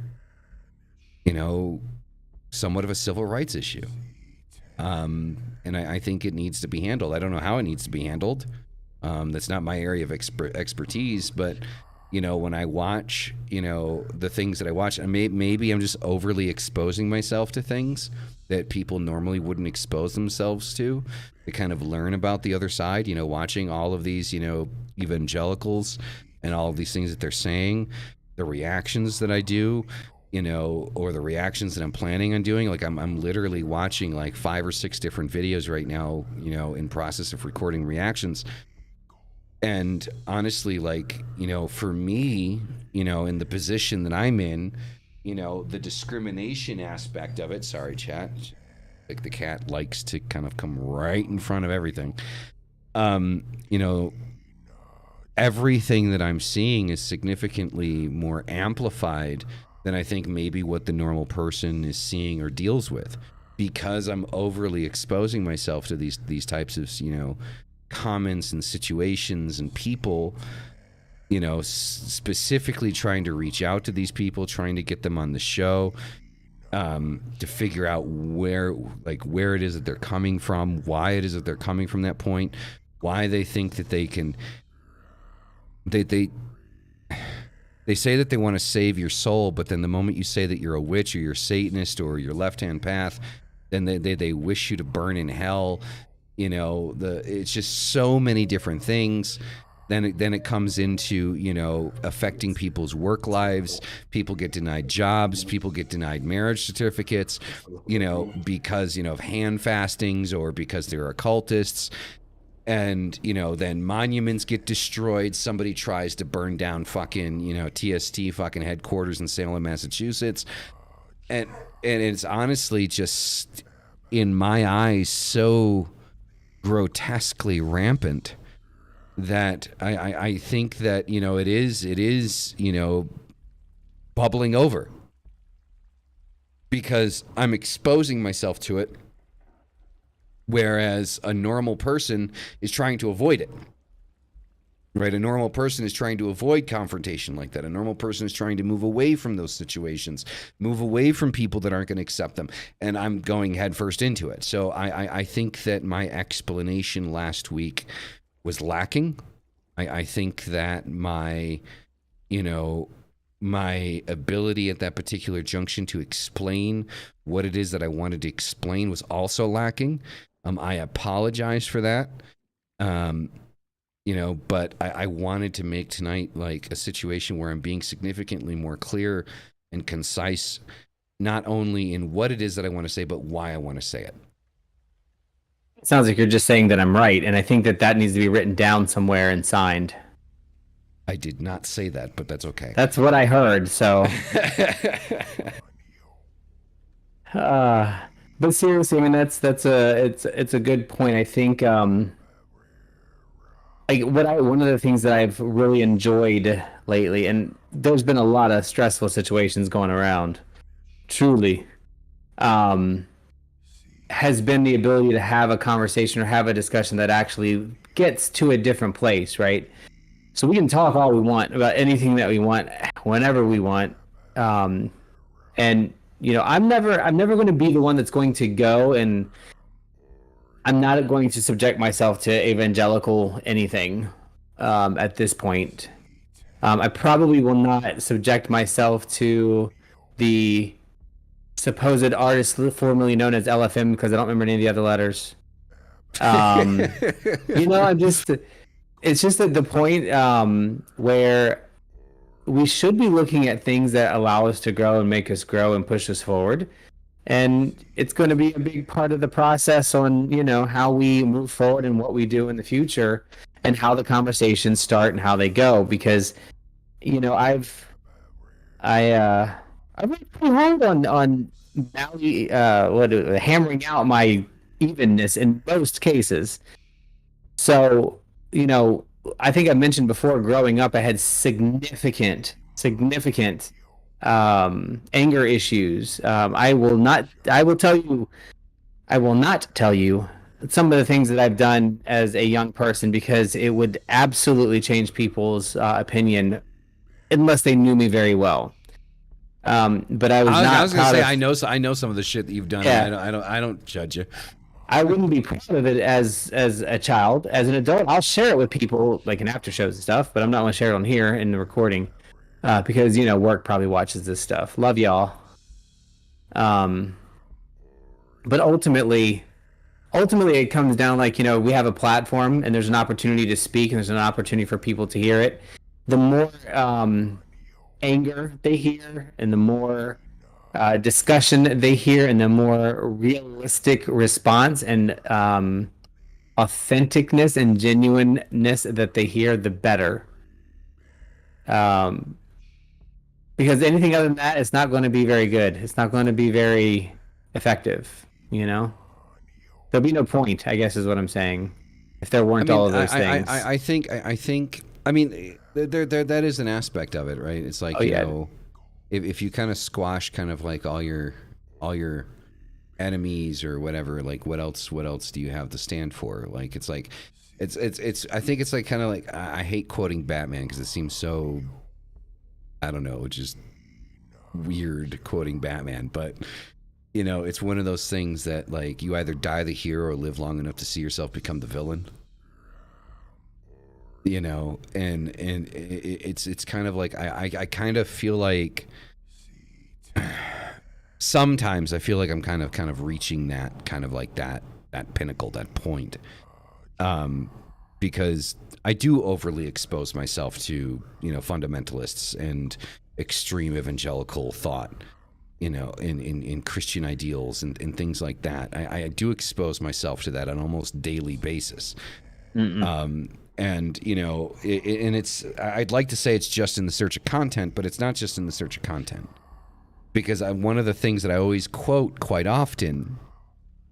somewhat of a civil rights issue. And I think it needs to be handled. I don't know how it needs to be handled. That's not my area of expertise, but... when I watch, the things that I watch, maybe I'm just overly exposing myself to things that people normally wouldn't expose themselves to kind of learn about the other side, watching all of these, evangelicals and all of these things that they're saying, the reactions that I do. or the reactions that I'm planning on doing. Like I'm literally watching like 5 or 6 different videos right now, in process of recording reactions. And honestly, like, for me, in the position that I'm in, the discrimination aspect of it, sorry, chat, like the cat likes to kind of come right in front of everything. Everything that I'm seeing is significantly more amplified than I think maybe what the normal person is seeing or deals with, because I'm overly exposing myself to these types of comments and situations and people, specifically trying to reach out to these people, trying to get them on the show, to figure out where it is that they're coming from, why it is that they're coming from that point, why they think that they can. They say that they want to save your soul, but then the moment you say that you're a witch or you're Satanist or you're left-hand path, then they wish you to burn in hell. It's just so many different things. Then it comes into, affecting people's work lives. People get denied jobs. People get denied marriage certificates, because, of hand fastings or because they're occultists. And, then monuments get destroyed. Somebody tries to burn down fucking, TST fucking headquarters in Salem, Massachusetts. And it's honestly just, in my eyes, so grotesquely rampant that I think that, it is, bubbling over. Because I'm exposing myself to it. Whereas a normal person is trying to avoid it, right? A normal person is trying to avoid confrontation like that. A normal person is trying to move away from those situations, move away from people that aren't going to accept them. And I'm going headfirst into it. So I think that my explanation last week was lacking. I think that my ability at that particular junction to explain what it is that I wanted to explain was also lacking. I apologize for that. But I wanted to make tonight like a situation where I'm being significantly more clear and concise, not only in what it is that I want to say, but why I want to say it. It sounds like you're just saying that I'm right, and I think that needs to be written down somewhere and signed. I did not say that, but that's okay. That's what I heard, so... But seriously, I mean, it's a good point. I think one of the things that I've really enjoyed lately, and there's been a lot of stressful situations going around, truly, has been the ability to have a conversation or have a discussion that actually gets to a different place, right? So we can talk all we want about anything that we want, whenever we want, and I'm never going to be the one that's going to go, and I'm not going to subject myself to evangelical anything at this point. I probably will not subject myself to the supposed artist formerly known as LFM because I don't remember any of the other letters. It's just at the point where we should be looking at things that allow us to grow and make us grow and push us forward. And it's going to be a big part of the process on, how we move forward and what we do in the future and how the conversations start and how they go. Because, I've worked pretty hard on hammering out my evenness in most cases. So, I think I mentioned before, growing up, I had significant anger issues. I will not tell you some of the things that I've done as a young person because it would absolutely change people's opinion unless they knew me very well. But I was going to say, I know some of the shit that you've done. Yeah. I don't judge you. I wouldn't be proud of it as a child. As an adult, I'll share it with people, like in after shows and stuff, but I'm not going to share it on here in the recording because, work probably watches this stuff. Love y'all. But ultimately it comes down like, we have a platform and there's an opportunity to speak and there's an opportunity for people to hear it. The more anger they hear, and the more discussion they hear, and the more realistic response and authenticness and genuineness that they hear, the better. Um, because anything other than that, it's not going to be very good. It's not going to be very effective. There'll be no point, I guess, is what I'm saying, if there weren't all of those things. I think. I mean, there that is an aspect of it, right? It's like if you kind of squash kind of like all your enemies or whatever, like what else do you have to stand for? Like it's like it's I think it's like kind of like I hate quoting Batman because it seems so, I don't know, just weird quoting Batman, but it's one of those things that like you either die the hero or live long enough to see yourself become the villain. And it's kind of like I kind of feel like sometimes I feel like I'm kind of reaching that kind of like that pinnacle, that point, because I do overly expose myself to fundamentalists and extreme evangelical thought, in Christian ideals and things like that. I do expose myself to that on almost daily basis. And and it's, I'd like to say it's just in the search of content, but it's not just in the search of content, because one of the things that I always quote quite often,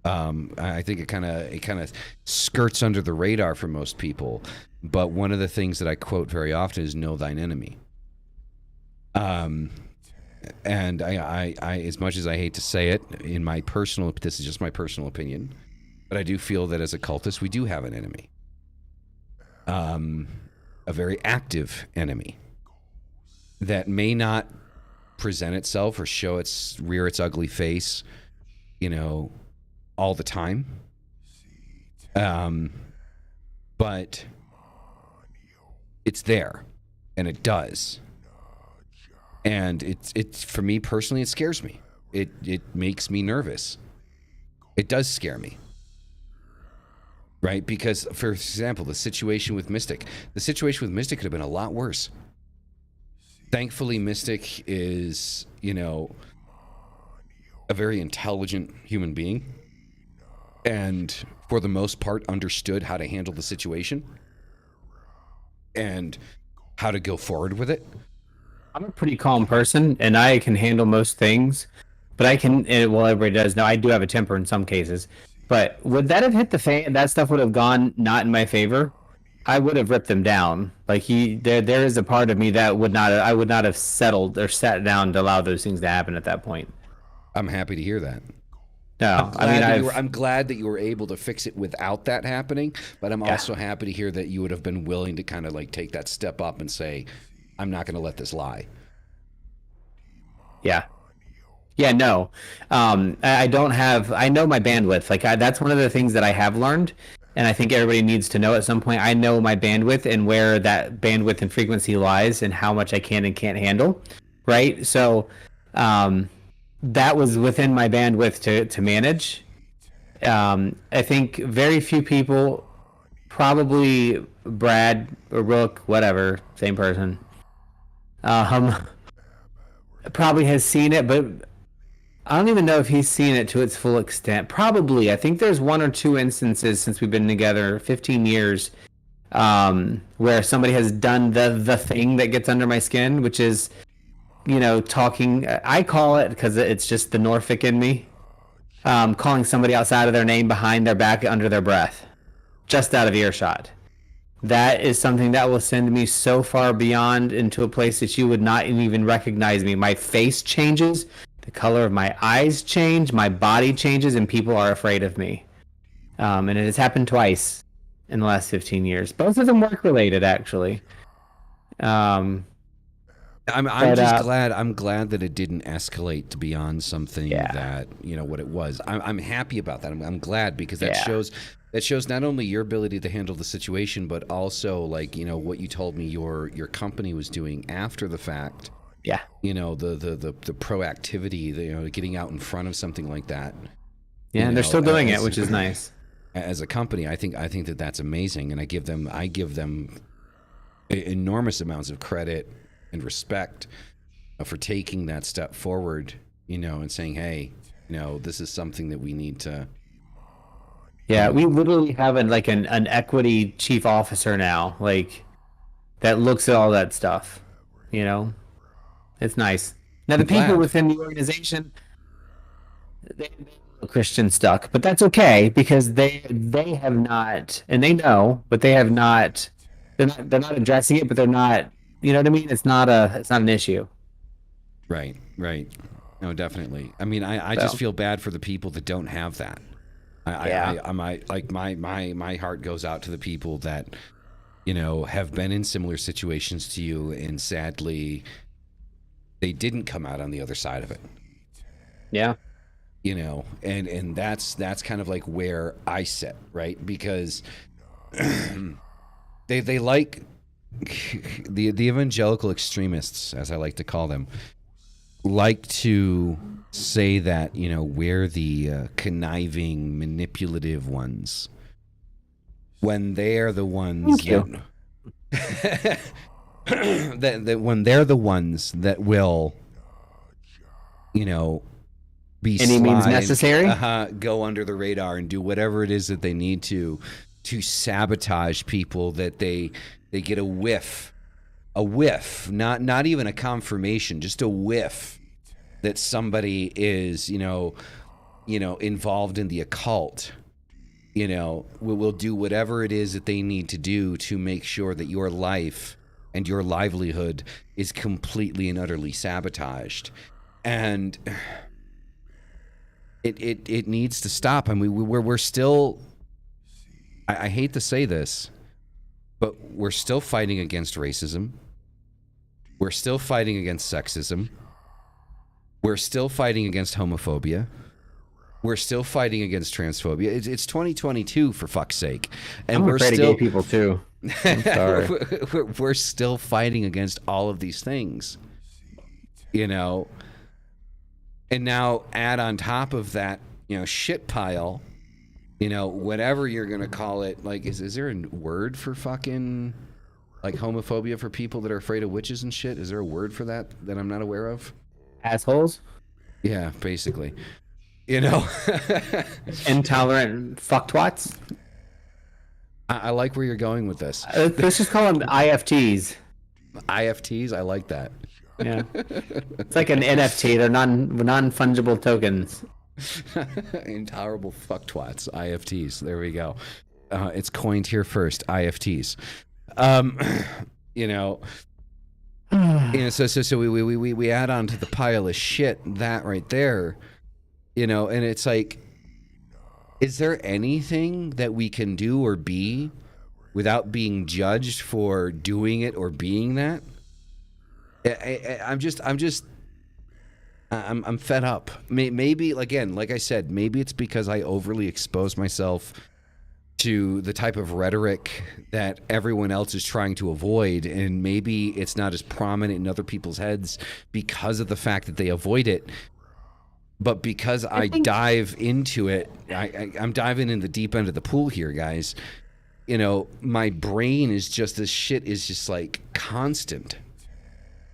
I think it kind of skirts under the radar for most people, but one of the things that I quote very often is "Know thine enemy." And I as much as I hate to say it, this is just my personal opinion, but I do feel that as a cultist we do have an enemy. A very active enemy that may not present itself or rear its ugly face, all the time. But it's there, and it does. And it's for me personally, it scares me. It makes me nervous. It does scare me. Right? Because, for example, the situation with Mystic could have been a lot worse. Thankfully, Mystic is, a very intelligent human being, and for the most part understood how to handle the situation and how to go forward with it. I'm a pretty calm person, and I can handle most things, but everybody does know I do have a temper in some cases. But would that have hit the fan? That stuff would have gone not in my favor. I would have ripped them down. Like there is a part of me that I would not have settled or sat down to allow those things to happen at that point. I'm happy to hear that. No, I'm glad that you were able to fix it without that happening. But I'm also happy to hear that you would have been willing to kind of like take that step up and say, "I'm not going to let this lie." Yeah. Yeah, no. I know my bandwidth. Like that's one of the things that I have learned, and I think everybody needs to know at some point. I know my bandwidth and where that bandwidth and frequency lies and how much I can and can't handle, right? So that was within my bandwidth to manage. I think very few people, probably Brad or Rook, whatever, same person, probably has seen it, but I don't even know if he's seen it to its full extent. Probably. I think there's one or two instances since we've been together 15 years where somebody has done the thing that gets under my skin, which is, talking. I call it, because it's just the Norfolk in me, calling somebody outside of their name, behind their back, under their breath, just out of earshot. That is something that will send me so far beyond into a place that you would not even recognize me. My face changes. The color of my eyes change, my body changes, and people are afraid of me. And it has happened twice in the last 15 years. Both of them work-related, actually. I'm just glad. I'm glad that it didn't escalate to beyond something that what it was. I'm happy about that. I'm glad, because that shows not only your ability to handle the situation, but also like what you told me your company was doing after the fact. Yeah. The proactivity, getting out in front of something like that. Yeah, and they're still doing it, which is nice. As a company, I think that that's amazing, and I give them enormous amounts of credit and respect for taking that step forward, and saying, hey, this is something that we need to. Yeah, we literally have an equity chief officer now, like that looks at all that stuff. It's nice. Now the I'm people glad. within the organization, they Christian stuck, but that's okay because they have not, and they know, but they have not. They're not addressing it, but they're not. You know what I mean? It's not an issue. Right. No, definitely. I mean, I So. just feel bad for the people that don't have that. My heart goes out to the people that, have been in similar situations to you, and sadly, they didn't come out on the other side of it. Yeah. And that's kind of like where I sit, right? Because they like the evangelical extremists, as I like to call them, like to say that we're the conniving, manipulative ones, when they're the ones that when they're the ones that will be any means necessary, go under the radar and do whatever it is that they need to sabotage people, that they get a whiff, not even a confirmation, just a whiff that somebody is involved in the occult. Will do whatever it is that they need to do to make sure that your life and your livelihood is completely and utterly sabotaged. And it needs to stop. I mean, we're still, I hate to say this, but we're still fighting against racism. We're still fighting against sexism. We're still fighting against homophobia. We're still fighting against transphobia. It's 2022, for fuck's sake, and I'm afraid of gay people too. I'm sorry. we're still fighting against all of these things, and now add on top of that, shit pile, whatever you're gonna call it. Like, is there a word for fucking like homophobia for people that are afraid of witches and shit? Is there a word for that I'm not aware of? Assholes. Yeah, basically. Intolerant fucktwats. I like where you're going with this. Let's just call them IFTs. IFTs, I like that. Yeah, it's like an NFT. They're non-fungible tokens. Intolerable fucktwats, IFTs. There we go. It's coined here first, IFTs. So we add on to the pile of shit that right there, and it's like, is there anything that we can do or be without being judged for doing it or being that? I'm fed up. Maybe, again, like I said, maybe it's because I overly expose myself to the type of rhetoric that everyone else is trying to avoid, and maybe it's not as prominent in other people's heads because of the fact that they avoid it. But because I dive into it, I'm diving in the deep end of the pool here, guys. My brain is just, this shit is just like constant.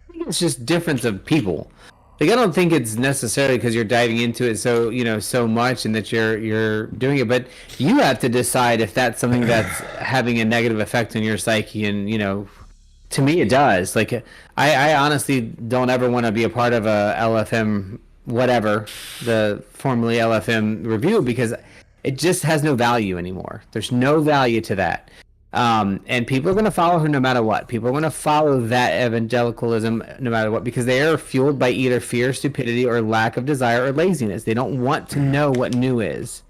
I think it's just difference of people. Like, I don't think it's necessarily because you're diving into it so much and that you're doing it, but you have to decide if that's something that's having a negative effect on your psyche. And to me, it does. Like, I honestly don't ever want to be a part of a LFM, whatever, the formerly LFM review, because it just has no value anymore. There's no value to that. And people are going to follow her no matter what. People are going to follow that evangelicalism no matter what, because they are fueled by either fear, stupidity, or lack of desire or laziness. They don't want to know what new is.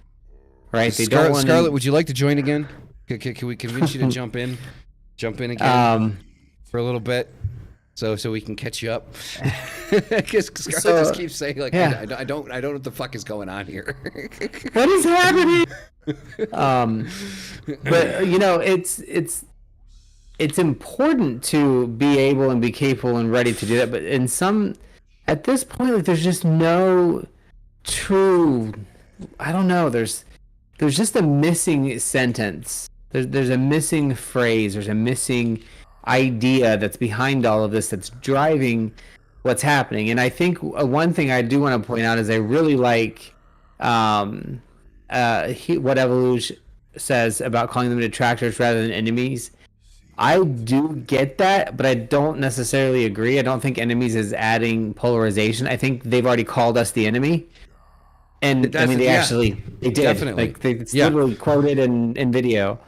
Right? Scarlett, would you like to join again? Can we convince you to jump in? Jump in again for a little bit, so we can catch you up. Because Scarlett just keeps saying, like, yeah. I don't know what the fuck is going on here. What is happening? But it's important to be able and be capable and ready to do that. But at this point, like, there's just no true. I don't know. There's just a missing sentence. There's a missing phrase. There's a missing idea that's behind all of this, that's driving what's happening. And I think one thing I do want to point out is I really like what Evolution says about calling them detractors rather than enemies. I do get that, but I don't necessarily agree. I don't think enemies is adding polarization. I think they've already called us the enemy. And I mean, they did. Definitely. Like it's literally quoted in video,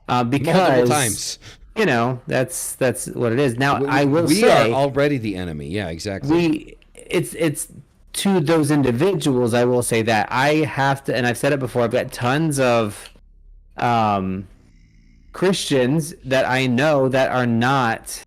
because multiple times. You know, that's what it is. Now, I will say we are already the enemy. Yeah, exactly. It's to those individuals. I will say that I have to, and I've said it before. I've got tons of Christians that I know that are not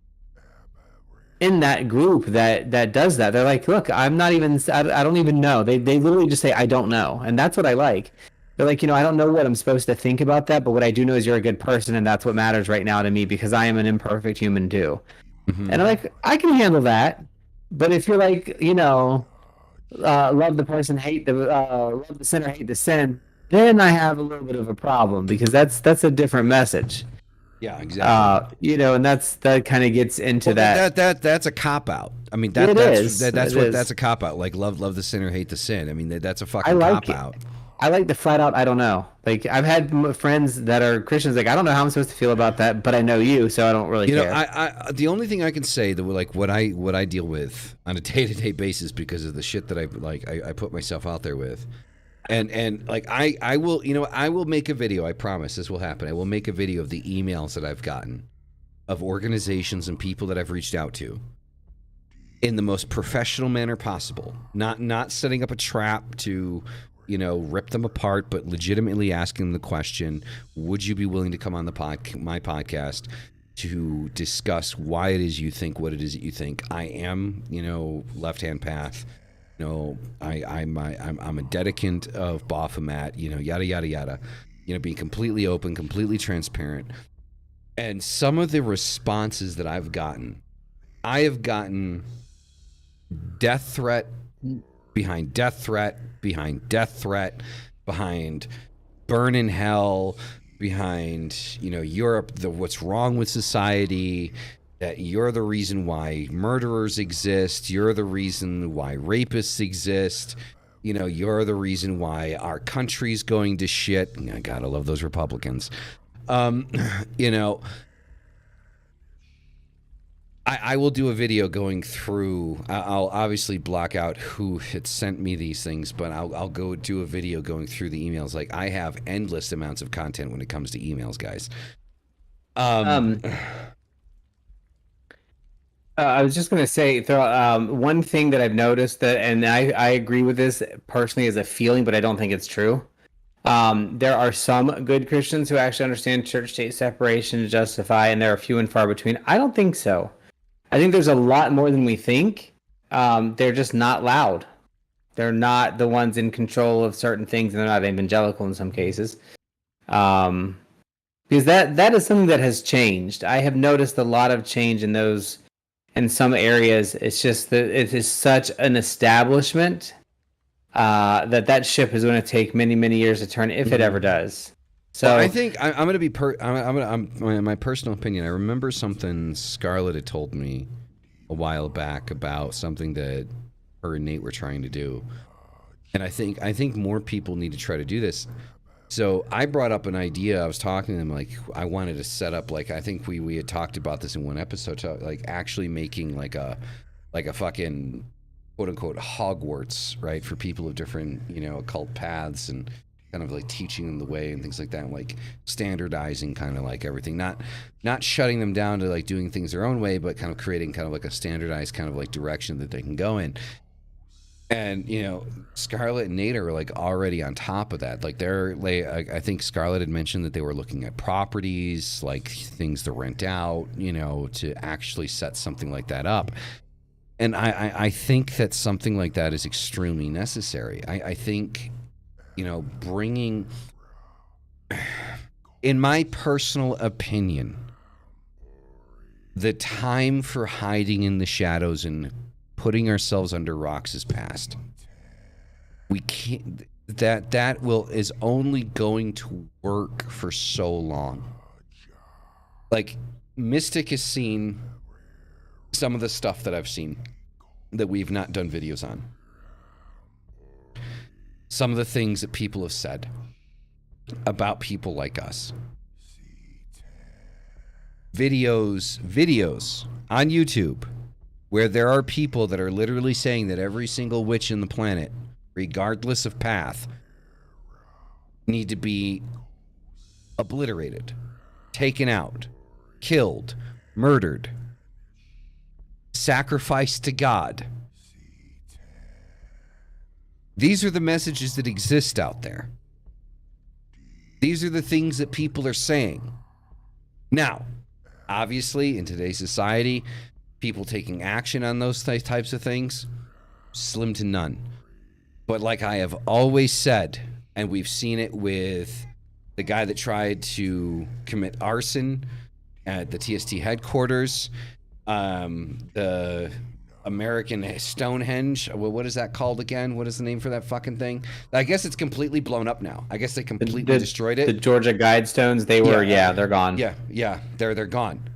in that group that does that. They're like, look, I'm not even, I don't even know. They literally just say, I don't know. And that's what I like. They're like, I don't know what I'm supposed to think about that, but what I do know is you're a good person, and that's what matters right now to me, because I am an imperfect human too. Mm-hmm. And I'm like, I can handle that. But if you're like, love the person, love the sinner, hate the sin, then I have a little bit of a problem, because that's a different message. Yeah, exactly. And that kind of gets into that's a cop out. I mean, that's a cop out. Like love the sinner, hate the sin. I mean, that's a fucking cop out. I like the flat out, I don't know. Like, I've had friends that are Christians, like, I don't know how I'm supposed to feel about that, but I know you, so I don't really care. I the only thing I can say that, like, what I deal with on a day-to-day basis, because of the shit that I put myself out there with, and like, I will make a video. I promise this will happen. I will make a video of the emails that I've gotten of organizations and people that I've reached out to in the most professional manner possible. Not setting up a trap to rip them apart, but legitimately asking them the question, would you be willing to come on my podcast to discuss why it is you think what it is that you think? I am, left-hand path. I'm a dedicant of Baphomet, yada, yada, yada. Being completely open, completely transparent. And some of the responses that I have gotten death threat behind death threat, behind death threat, behind burn in hell, behind, Europe, what's wrong with society, that you're the reason why murderers exist, you're the reason why rapists exist, you're the reason why our country's going to shit. God, I love those Republicans. I will do a video going through. I'll obviously block out who had sent me these things, but I'll go do a video going through the emails. Like, I have endless amounts of content when it comes to emails, guys. I was just gonna say, one thing that I've noticed and I agree with this personally as a feeling, but I don't think it's true. There are some good Christians who actually understand church-state separation to justify, and there are few and far between. I don't think so. I think there's a lot more than we think. They're just not loud. They're not the ones in control of certain things, and they're not evangelical in some cases. Because that is something that has changed. I have noticed a lot of change in some areas. It's just that it is such an establishment that ship is going to take many, many years to turn, if it ever does. So I think I'm going to be my personal opinion. I remember something Scarlett had told me a while back about something that her and Nate were trying to do, and I think more people need to try to do this. So I brought up an idea. I was talking to them, like, I wanted to set up, like, I think we had talked about this in one episode, like actually making like a fucking quote unquote Hogwarts, right, for people of different occult paths, and kind of like teaching them the way and things like that, and like standardizing kind of like everything, not shutting them down to like doing things their own way, but kind of creating kind of like a standardized kind of like direction that they can go in. And Scarlett and Nate are like already on top of that. Like I think Scarlett had mentioned that they were looking at properties, like things to rent out, to actually set something like that up. And I think that something like that is extremely necessary. I think bringing, in my personal opinion, the time for hiding in the shadows and putting ourselves under rocks is past. We can't. That is only going to work for so long. Like, Mystic has seen some of the stuff that I've seen. that we've not done videos on. Some of the things that people have said about people like us. Videos on YouTube where there are people that are literally saying that every single witch in the planet, regardless of path, need to be obliterated, taken out, killed, murdered, sacrificed to God. These are the messages that exist out there. These are the things that people are saying. Now, obviously, in today's society, people taking action on those types of things, slim to none. But like I have always said, and we've seen it with the guy that tried to commit arson at the TST headquarters, the American Stonehenge. What is that called again? What is the name for that fucking thing? I guess it's completely blown up now. I guess they completely destroyed it. The Georgia Guidestones, they're gone. Yeah, they're gone.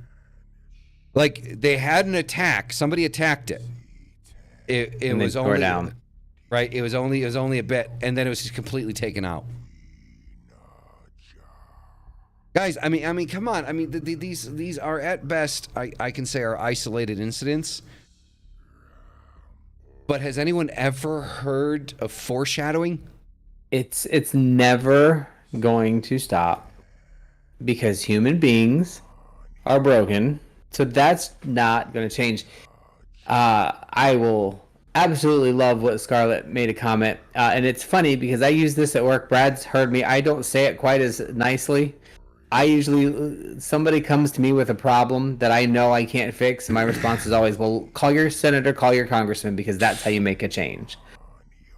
Like, they had an attack. Somebody attacked it. It was only down. Right. It was only a bit, and then it was just completely taken out. Guys, I mean, come on. I mean, these are at best, I can say, are isolated incidents. But has anyone ever heard of foreshadowing? It's never going to stop because human beings are broken. So that's not going to change. I will absolutely love what Scarlett made a comment. And it's funny because I use this at work. Brad's heard me. I don't say it quite as nicely. I usually, somebody comes to me with a problem that I know I can't fix, and my response is always, well, call your senator, call your congressman, because that's how you make a change.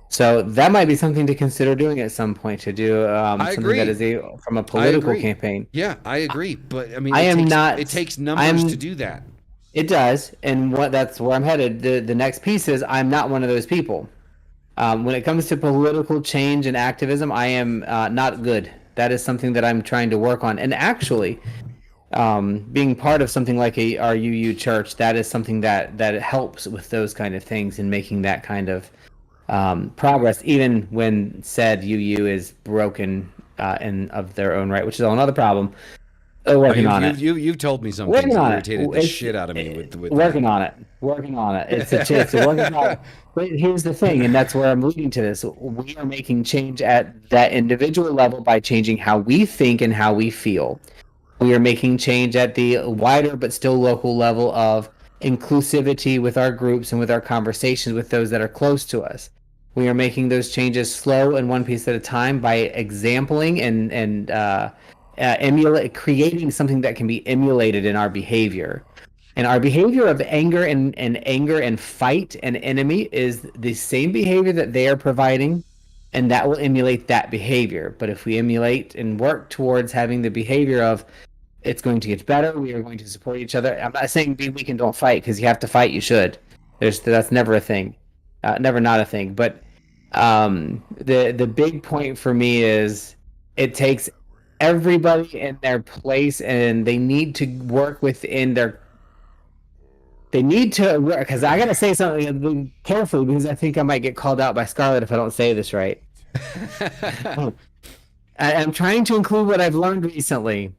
So that might be something to consider doing at some point, to do something that is from a political campaign. Yeah, I agree. But I mean, it takes numbers to do that. It does, and that's where I'm headed. The next piece is I'm not one of those people. When it comes to political change and activism, I am not good. That is something that I'm trying to work on. And actually, being part of something like a RUU church, that is something that helps with those kind of things and making that kind of progress, even when said UU is broken of their own right, which is another problem. Working on it. You've told me something that irritated the shit out of me. With working on it. It's a chance to work on it. But here's the thing, and that's where I'm leading to this. We are making change at that individual level by changing how we think and how we feel. We are making change at the wider but still local level of inclusivity with our groups and with our conversations with those that are close to us. We are making those changes slow and one piece at a time by exampling and creating something that can be emulated in our behavior. And our behavior of anger and fight an enemy is the same behavior that they are providing, and that will emulate that behavior. But if we emulate and work towards having the behavior of it's going to get better, we are going to support each other. I'm not saying be weak and don't fight, because you have to fight, you should. That's never a thing. Never not a thing. But the big point for me is it takes everybody in their place, and they need to work within their. They need to work, because I gotta say something carefully, because I think I might get called out by Scarlett if I don't say this right. I'm trying to include what I've learned recently.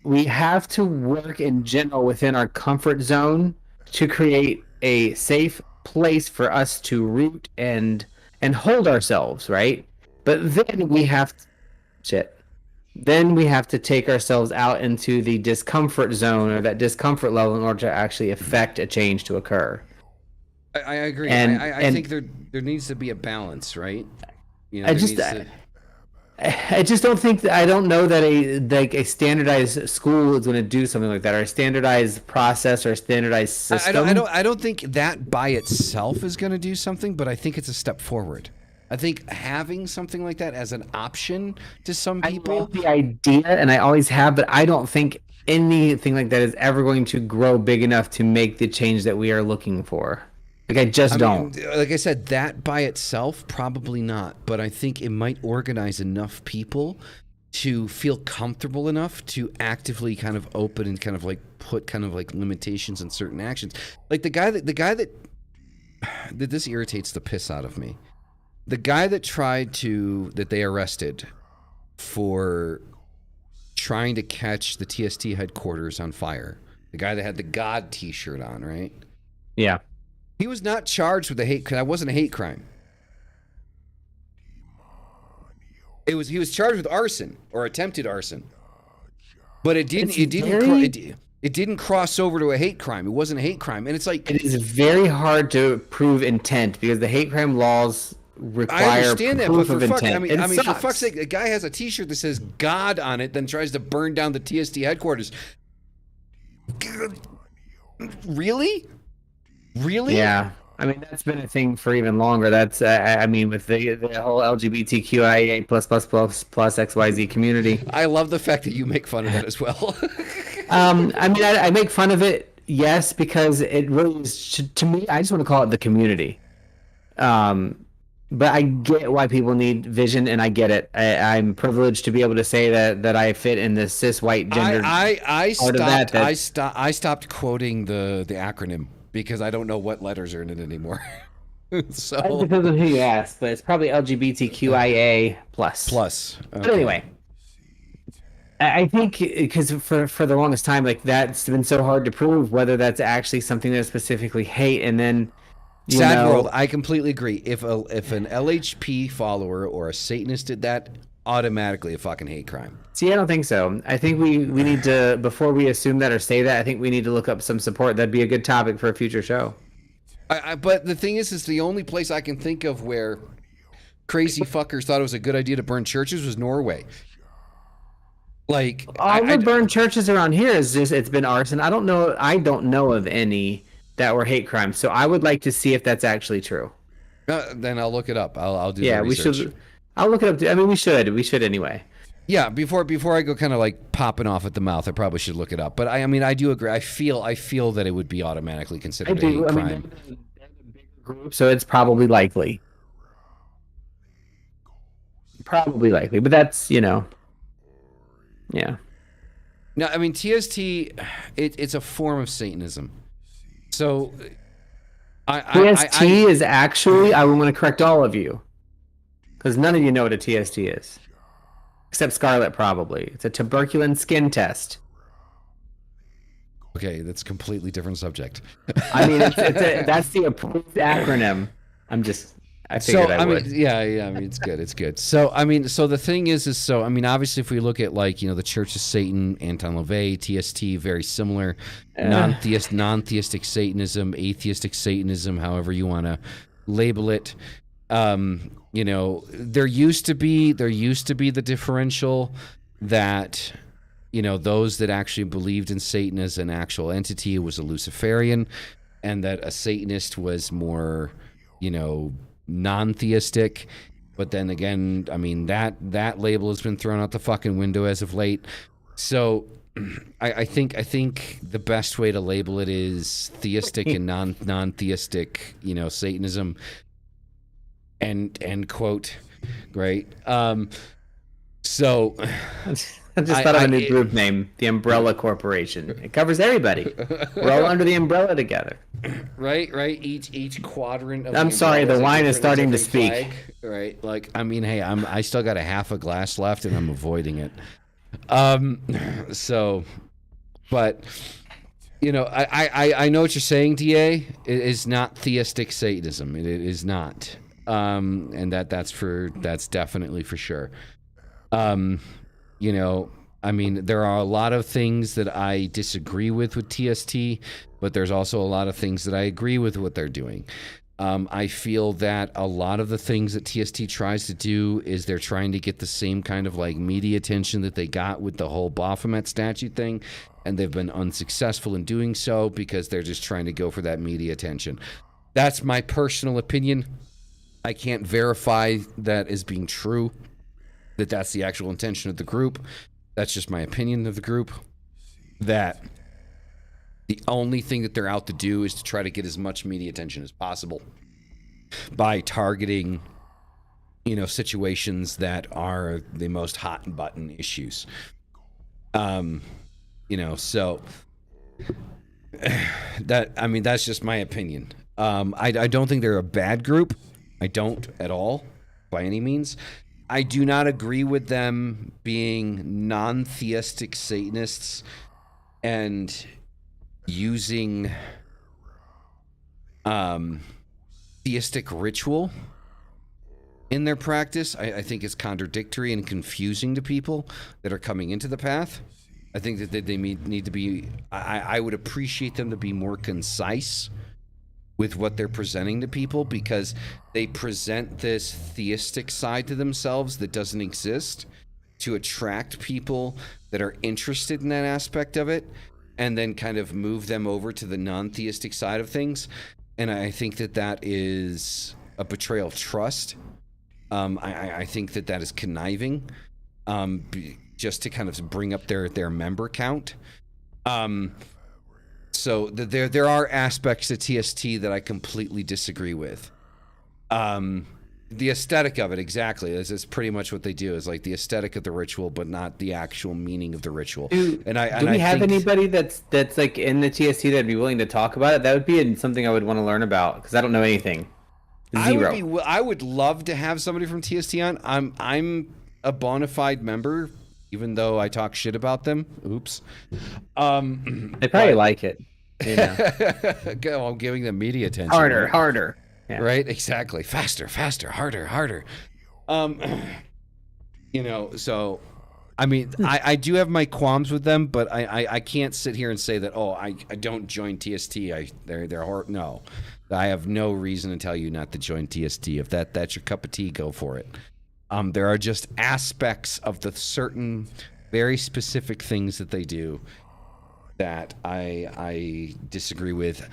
We have to work in general within our comfort zone to create a safe place for us to root and hold ourselves, right? But then we have to take ourselves out into the discomfort zone, or that discomfort level, in order to actually affect a change to occur. I agree. I think there needs to be a balance, right? You know, I just don't think that, I don't know that a standardized school is going to do something like that, or a standardized process, or a standardized system. I don't think that by itself is going to do something, but I think it's a step forward. I think having something like that as an option to some people. I like the idea, and I always have, but I don't think anything like that is ever going to grow big enough to make the change that we are looking for. Like, I just don't. Like I said, that by itself, probably not. But I think it might organize enough people to feel comfortable enough to actively kind of open and kind of like put kind of like limitations on certain actions. Like the guy that this irritates the piss out of me. The guy that they arrested for trying to catch the TST headquarters on fire, the guy that had the God T-shirt on, right? Yeah. He was not charged with that wasn't a hate crime. He was charged with arson or attempted arson, but it didn't cross over to a hate crime. It wasn't a hate crime, and it's like it is very hard to prove intent because the hate crime laws require I understand that, but proof of intent. for fuck's sake, a guy has a T-shirt that says God on it, then tries to burn down the TST headquarters. Really? Yeah. I mean, that's been a thing for even longer. That's, I mean, with the whole LGBTQIA plus XYZ community. I love the fact that you make fun of that as well. I mean, I make fun of it, yes, because it really is, to me, I just want to call it the community. But I get why people need vision, and I get it. I'm privileged to be able to say that I fit in the cis white gender. I stopped quoting the acronym because I don't know what letters are in it anymore. So it depends on who you ask, but it's probably LGBTQIA plus. Okay. But anyway, I think because for the longest time, like that's been so hard to prove whether that's actually something that specifically hate, and then. Sad world. I completely agree. If an LHP follower or a Satanist did that, automatically a fucking hate crime. See, I don't think so. I think we need to, before we assume that or say that, I think we need to look up some support. That'd be a good topic for a future show. But the thing is the only place I can think of where crazy fuckers thought it was a good idea to burn churches was Norway. Like all the burned churches around here is just it's been arson. I don't know of any that were hate crimes. So I would like to see if that's actually true. Then I'll look it up. I'll do the research. We should. I'll look it up. I mean, we should anyway. Yeah, before I go kind of like popping off at the mouth, I probably should look it up. But I mean, I do agree. I feel that it would be automatically considered a hate crime. They're the bigger group, so it's probably likely. But that's yeah. No, I mean TST. It's a form of Satanism. So, TST is actually, I want to correct all of you, because none of you know what a TST is, except Scarlett probably. It's a tuberculin skin test. Okay, that's a completely different subject. I mean, that's the approved acronym. I figured I would. I mean, it's good. So, I mean, so the thing is I mean, obviously, if we look at like, the Church of Satan, Anton LaVey, TST, very similar, non-theistic Satanism, atheistic Satanism, however you want to label it. There used to be the differential that, those that actually believed in Satan as an actual entity was a Luciferian, and that a Satanist was more, non-theistic. But then again, I mean, that label has been thrown out the fucking window as of late. So I think the best way to label it is theistic and non-theistic, Satanism. End quote. Great. So I just thought of a new group name, the Umbrella Corporation. It covers everybody. We're all under the umbrella together. Right. Each quadrant of I'm sorry, the wine is starting to speak. Flag, right? Like, I mean, hey, I still got a half a glass left and I'm avoiding it. So, but I know what you're saying, DA. It is not theistic Satanism. It is not. And that's definitely for sure. I mean, there are a lot of things that I disagree with TST, but there's also a lot of things that I agree with what they're doing. I feel that a lot of the things that TST tries to do is they're trying to get the same kind of like media attention that they got with the whole Baphomet statue thing, and they've been unsuccessful in doing so because they're just trying to go for that media attention. That's my personal opinion. I can't verify that as being true, that that's the actual intention of the group. That's just my opinion of the group, that the only thing that they're out to do is to try to get as much media attention as possible by targeting, situations that are the most hot button issues. So that, I mean, that's just my opinion. I don't think they're a bad group. I don't at all, by any means. I do not agree with them being non-theistic Satanists and using theistic ritual in their practice. I think it's contradictory and confusing to people that are coming into the path. I think that they need to be... I would appreciate them to be more concise with what they're presenting to people, because they present this theistic side to themselves that doesn't exist to attract people that are interested in that aspect of it, and then kind of move them over to the non-theistic side of things. And I think that is a betrayal of trust. I think that is conniving, just to kind of bring up their member count. So there are aspects to TST that I completely disagree with. The aesthetic of it, exactly, is pretty much what they do. Is like the aesthetic of the ritual, but not the actual meaning of the ritual. Do we have anybody that's like in the TST that'd be willing to talk about it? That would be something I would want to learn about, because I don't know anything. Zero. I would love to have somebody from TST on. I'm a bona fide member, even though I talk shit about them. Oops. They probably like it. You know. I'm giving them media attention. Harder. Yeah. Right? Exactly. Faster, harder. You know, so I mean, I do have my qualms with them, but I can't sit here and say that, I don't join TST. They're hard. No. I have no reason to tell you not to join TST. If that's your cup of tea, go for it. There are just aspects of the certain very specific things that they do that I disagree with.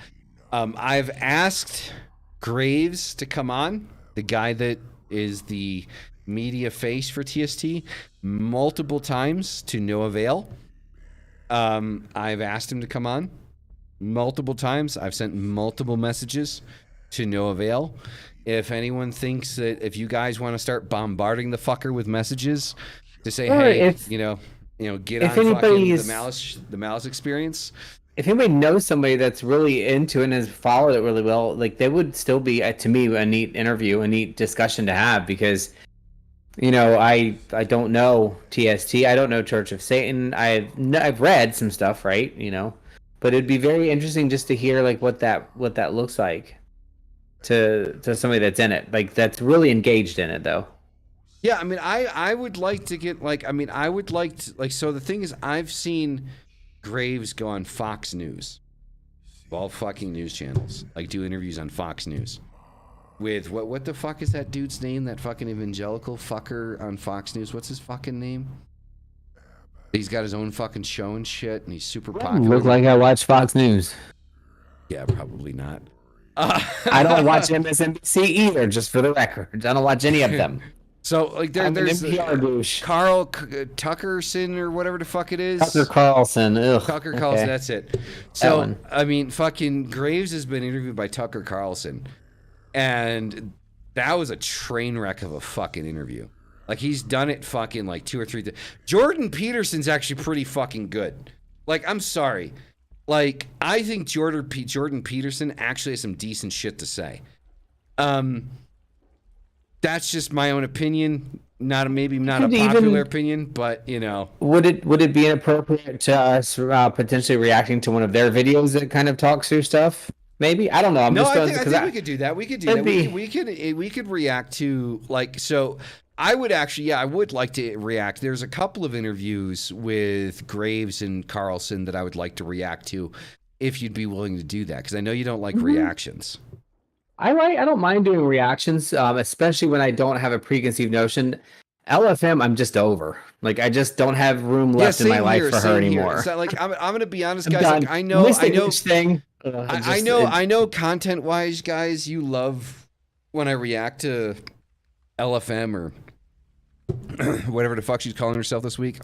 I've asked Graves to come on, the guy that is the media face for TST, multiple times to no avail. I've asked him to come on multiple times. I've sent multiple messages to no avail. If anyone thinks that if you guys want to start bombarding the fucker with messages to say, hey, get on fucking the Malice experience. If anybody knows somebody that's really into it and has followed it really well, like, they would still be, to me, a neat interview, a neat discussion to have, because, I don't know TST, I don't know Church of Satan, I've read some stuff, right, but it'd be very interesting just to hear like what that looks like to somebody that's in it, like that's really engaged in it, though. Yeah, I mean, I would like to get I would like to, so the thing is, I've seen Graves go on Fox News, all fucking news channels, like do interviews on Fox News with what the fuck is that dude's name? That fucking evangelical fucker on Fox News. What's his fucking name? He's got his own fucking show and shit, and he's super popular. Look like I watch Fox News. Yeah, probably not. I don't watch MSNBC either, just for the record. I don't watch any of them. So like there's Carl Tuckerson or whatever the fuck it is. Tucker Carlson. Ugh. Tucker Carlson, that's it. So I mean, fucking Graves has been interviewed by Tucker Carlson, and that was a train wreck of a fucking interview. Like, he's done it fucking like 2 or 3 times. Jordan Peterson's actually pretty fucking good. Like, I'm sorry. Like, I think Jordan Peterson actually has some decent shit to say. That's just my own opinion. Not a popular opinion, but Would it be inappropriate to us potentially reacting to one of their videos that kind of talks through stuff? Maybe, I don't know. I think we could do that. We could do that. We could react to, like, so. I would like to react. There's a couple of interviews with Graves and Carlson that I would like to react to, if you'd be willing to do that, because I know you don't like reactions. I don't mind doing reactions, especially when I don't have a preconceived notion. LFM, I'm just over. Like, I just don't have room left in my life for her anymore. So, like, I'm going to be honest, guys. Like, I know content-wise, guys, you love when I react to LFM or whatever the fuck she's calling herself this week.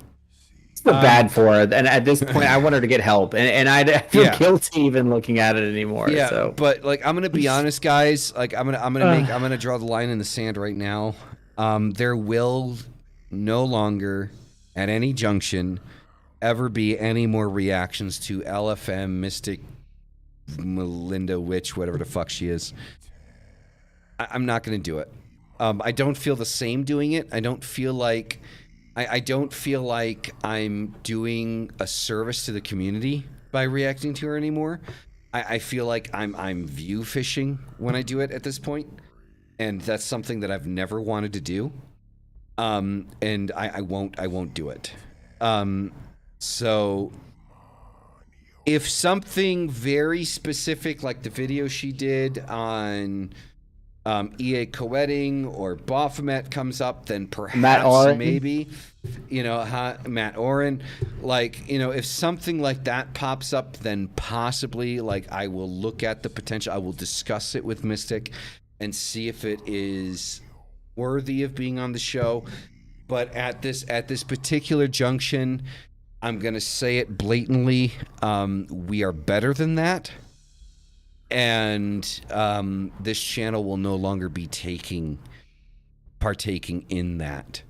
It's bad for her, and at this point, I want her to get help, and I feel guilty even looking at it anymore. Yeah, so. But like, I'm gonna be honest, guys. Like, I'm gonna draw the line in the sand right now. There will no longer, at any junction, ever be any more reactions to LFM, Mystic, Melinda Witch, whatever the fuck she is. I'm not going to do it. I don't feel the same doing it. I don't feel like I'm doing a service to the community by reacting to her anymore. I feel like I'm view fishing when I do it at this point, and that's something that I've never wanted to do. And I won't do it. So if something very specific like the video she did on EA co-editing or Baphomet comes up, then perhaps maybe, Matt Oren, if something like that pops up, then possibly I will look at the potential. I will discuss it with Mystic and see if it is worthy of being on the show. But at this particular junction, I'm going to say it blatantly. We are better than that. And this channel will no longer be partaking in that.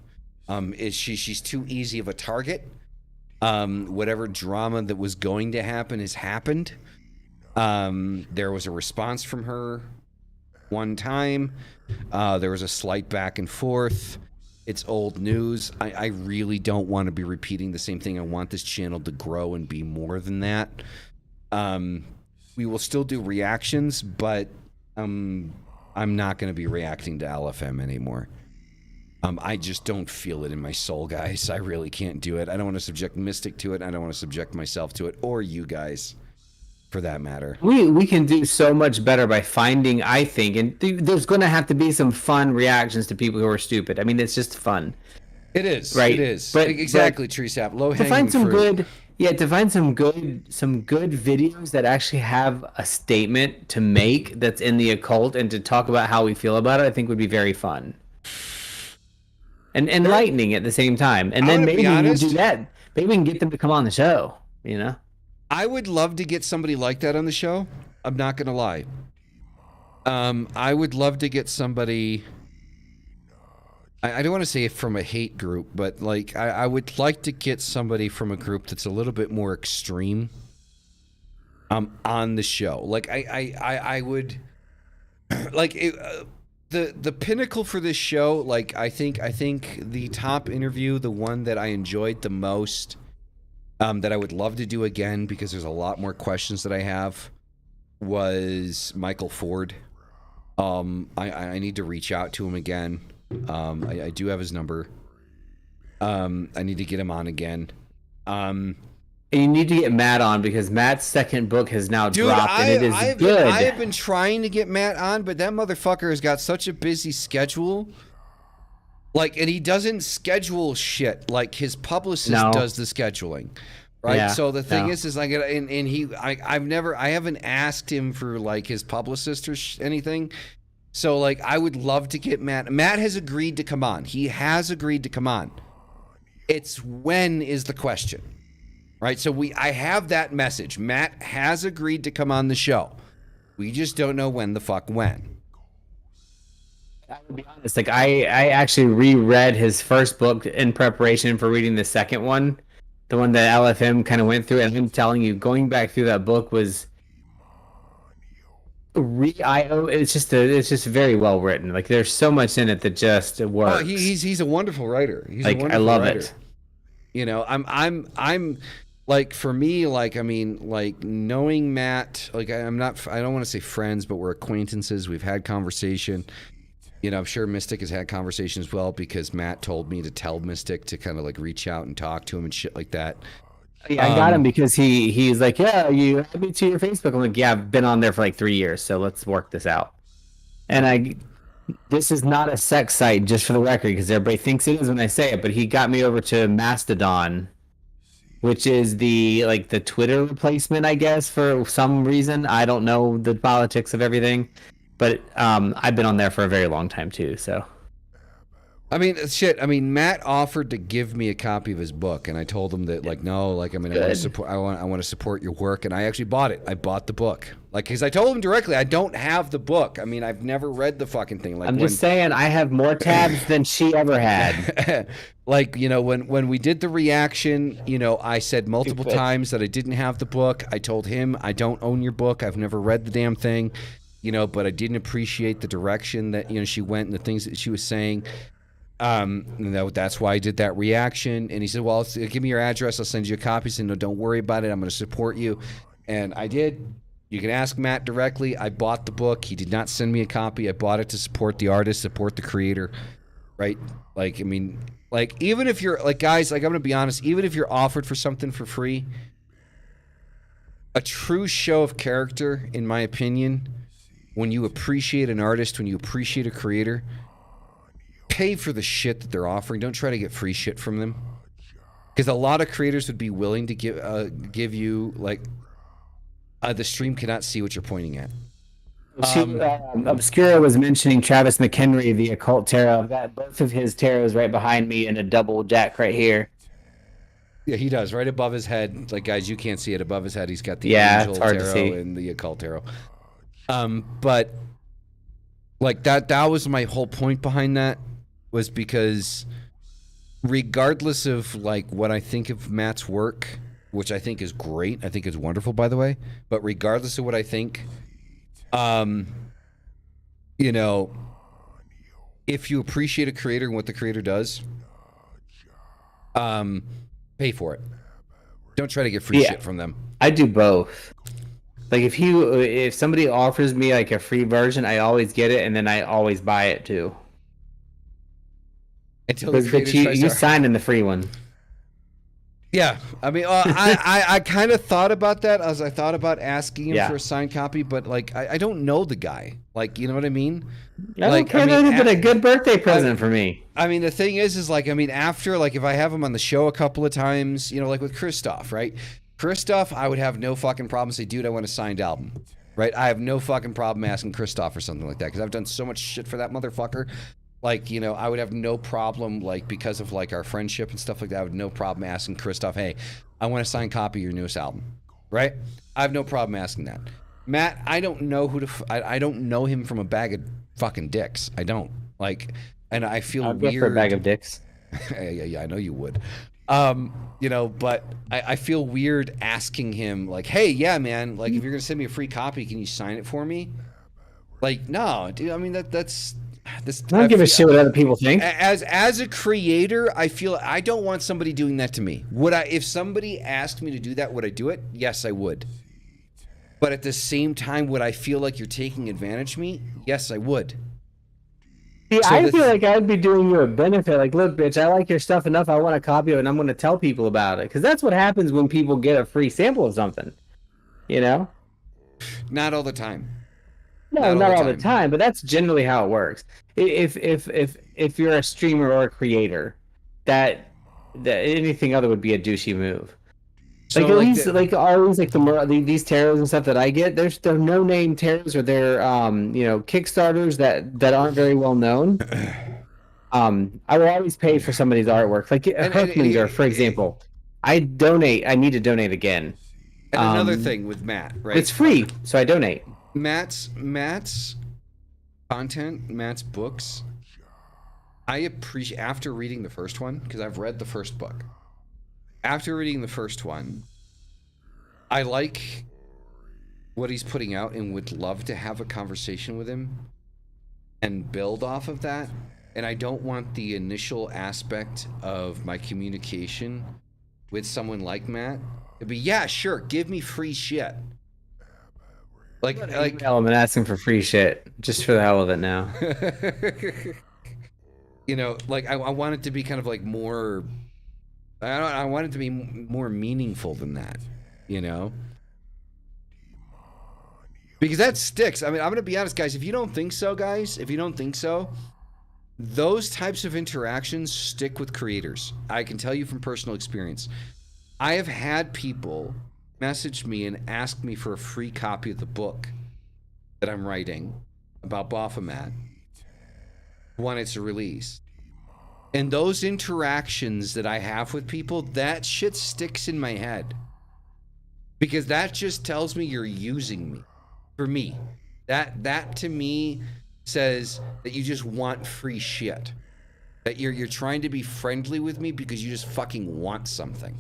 She's too easy of a target. Whatever drama that was going to happen has happened. There was a response from her one time. There was a slight back and forth. It's old news. I really don't want to be repeating the same thing. I want this channel to grow and be more than that. We will still do reactions, but I'm not going to be reacting to LFM anymore. I just don't feel it in my soul, guys. I really can't do it. I don't want to subject Mystic to it. I don't want to subject myself to it, or you guys, for that matter. We can do so much better by finding, I think, and there's going to have to be some fun reactions to people who are stupid. I mean, it's just fun. It is, right? It is, but exactly. Tree sap, low hanging to find some fruit. to find some good videos that actually have a statement to make that's in the occult and to talk about how we feel about it, I think would be very fun and enlightening at the same time. And then maybe we'll do that. Maybe we can get them to come on the show. I would love to get somebody like that on the show. I'm not going to lie. I would love to get somebody. I don't want to say from a hate group, but I would like to get somebody from a group that's a little bit more extreme on the show. I would the pinnacle for this show. I think the top interview, the one that I enjoyed the most, that I would love to do again because there's a lot more questions that I have, was Michael Ford. I need to reach out to him again. I do have his number. I need to get him on again. And you need to get Matt on because Matt's second book has now dropped, and it is good. I have been trying to get Matt on, but that motherfucker has got such a busy schedule. And he doesn't schedule shit. His publicist does the scheduling, right? Yeah, so the thing is I haven't asked him for his publicist or anything. So I would love to get Matt. Matt has agreed to come on. He has agreed to come on. It's when is the question, right? So I have that message. Matt has agreed to come on the show. We just don't know when the fuck when. I will be honest. I actually reread his first book in preparation for reading the second one, the one that LFM kind of went through. And I'm telling you, going back through that book was it's just very well written. There's so much in it that just works. Oh, he's a wonderful writer. He's a wonderful I love writer. it. I'm for me, knowing Matt, I don't want to say friends, but we're acquaintances. We've had conversation. I'm sure Mystic has had conversation as well because Matt told me to tell Mystic to kind of reach out and talk to him and shit like that. Yeah, I got him because he's like, yeah, you add me to your Facebook. I'm like, yeah, I've been on there for 3 years, so let's work this out. And this is not a sex site, just for the record, because everybody thinks it is when I say it, but he got me over to Mastodon, which is the Twitter replacement, I guess, for some reason. I don't know the politics of everything, but I've been on there for a very long time too, so. Matt offered to give me a copy of his book, and I told him that, no, I want to support your work, and I actually bought it. I bought the book. Like, because I told him directly, I don't have the book. I mean, I've never read the fucking thing. Like, I'm just saying, I have more tabs than she ever had. like, you know, when we did the reaction, you know, I said multiple times that I didn't have the book. I told him, I don't own your book. I've never read the damn thing, you know, but I didn't appreciate the direction that, you know, she went and the things that she was saying. That's why I did that reaction. And he said, well, give me your address. I'll send you a copy. He said, no, don't worry about it. I'm going to support you. And I did. You can ask Matt directly. I bought the book. He did not send me a copy. I bought it to support the artist, support the creator, right? Like, I mean, like, even if you're, like, guys, like, I'm going to be honest, even if you're offered for something for free, a true show of character, in my opinion, when you appreciate an artist, when you appreciate a creator, pay for the shit that they're offering. Don't try to get free shit from them. Because a lot of creators would be willing to give you, like, the stream cannot see what you're pointing at. Obscura was mentioning Travis McHenry, the occult tarot. I've got both of his tarots right behind me and a double jack right here. Yeah, he does. Right above his head. Like, guys, you can't see it. Above his head, he's got the angel it's hard to see. tarot and the occult tarot. But, like, that was my whole point behind that, was because regardless of, like, what I think of Matt's work, which I think is great. I think it's wonderful, by the way. But regardless of what I think, you know, if you appreciate a creator and what the creator does, pay for it. Don't try to get free shit from them. I do both. Like, if somebody offers me, like, a free version, I always get it, and then I always buy it, too. Until the creator you sign in the free one. Yeah, I mean, I kind of thought about that as I thought about asking him for a signed copy, but, like, I don't know the guy. Like, you know what I mean? Like, that would have been a good birthday present for me. I mean, the thing is like, I mean, after, like, if I have him on the show a couple of times, you know, like with Christoph, right? Christoph, I would have no fucking problem say, dude, I want a signed album, right? I have no fucking problem asking Christoph or something like that, because I've done so much shit for that motherfucker. Like, you know, I would have no problem, like, because of, like, our friendship and stuff like that, I would have no problem asking Christoph, hey, I want a signed copy of your newest album, right? I have no problem asking that. Matt, I don't know I don't know him from a bag of fucking dicks. I don't. Like, and I feel weird. I'd go for a bag of dicks. yeah, I know you would. You know, but I feel weird asking him, like, hey, yeah, man, like, if you're going to send me a free copy, can you sign it for me? Like, no, dude, I mean, that's... I don't give a shit what other people think. As a creator, I feel I don't want somebody doing that to me. Would I, if somebody asked me to do that, would I do it? Yes, I would. But at the same time, would I feel like you're taking advantage of me? Yes, I would. See, so I feel like I'd be doing you a benefit. Like, look, bitch, I like your stuff enough. I want a copy of it, and I'm going to tell people about it. Because that's what happens when people get a free sample of something. You know? Not all the time. No, not all the time, but that's generally how it works. If you're a streamer or a creator, that anything other would be a douchey move. So like, at least, like, always, like, these tarots and stuff that I get, they're no-name tarots, or they're you know, Kickstarters that aren't very well known. I will always pay for somebody's artwork. Like Herklinger, for example, I need to donate again. And another thing with Matt, right? It's free, so I donate. Matt's content, Matt's books, I appreciate, after reading the first one, because I've read the first book. After reading the first one, I like what he's putting out and would love to have a conversation with him and build off of that. And I don't want the initial aspect of my communication with someone like Matt to be, yeah, sure, give me free shit. Like I'm asking for free shit just for the hell of it now. You know, like, I want it to be kind of like more. I want it to be more meaningful than that. You know, because that sticks. I mean, I'm gonna be honest, guys. If you don't think so, those types of interactions stick with creators. I can tell you from personal experience. I have had people message me and ask me for a free copy of the book that I'm writing about Baphomet when it's released. And those interactions that I have with people, that shit sticks in my head. Because that just tells me you're using me. For me, that to me says that you just want free shit. That you're trying to be friendly with me because you just fucking want something.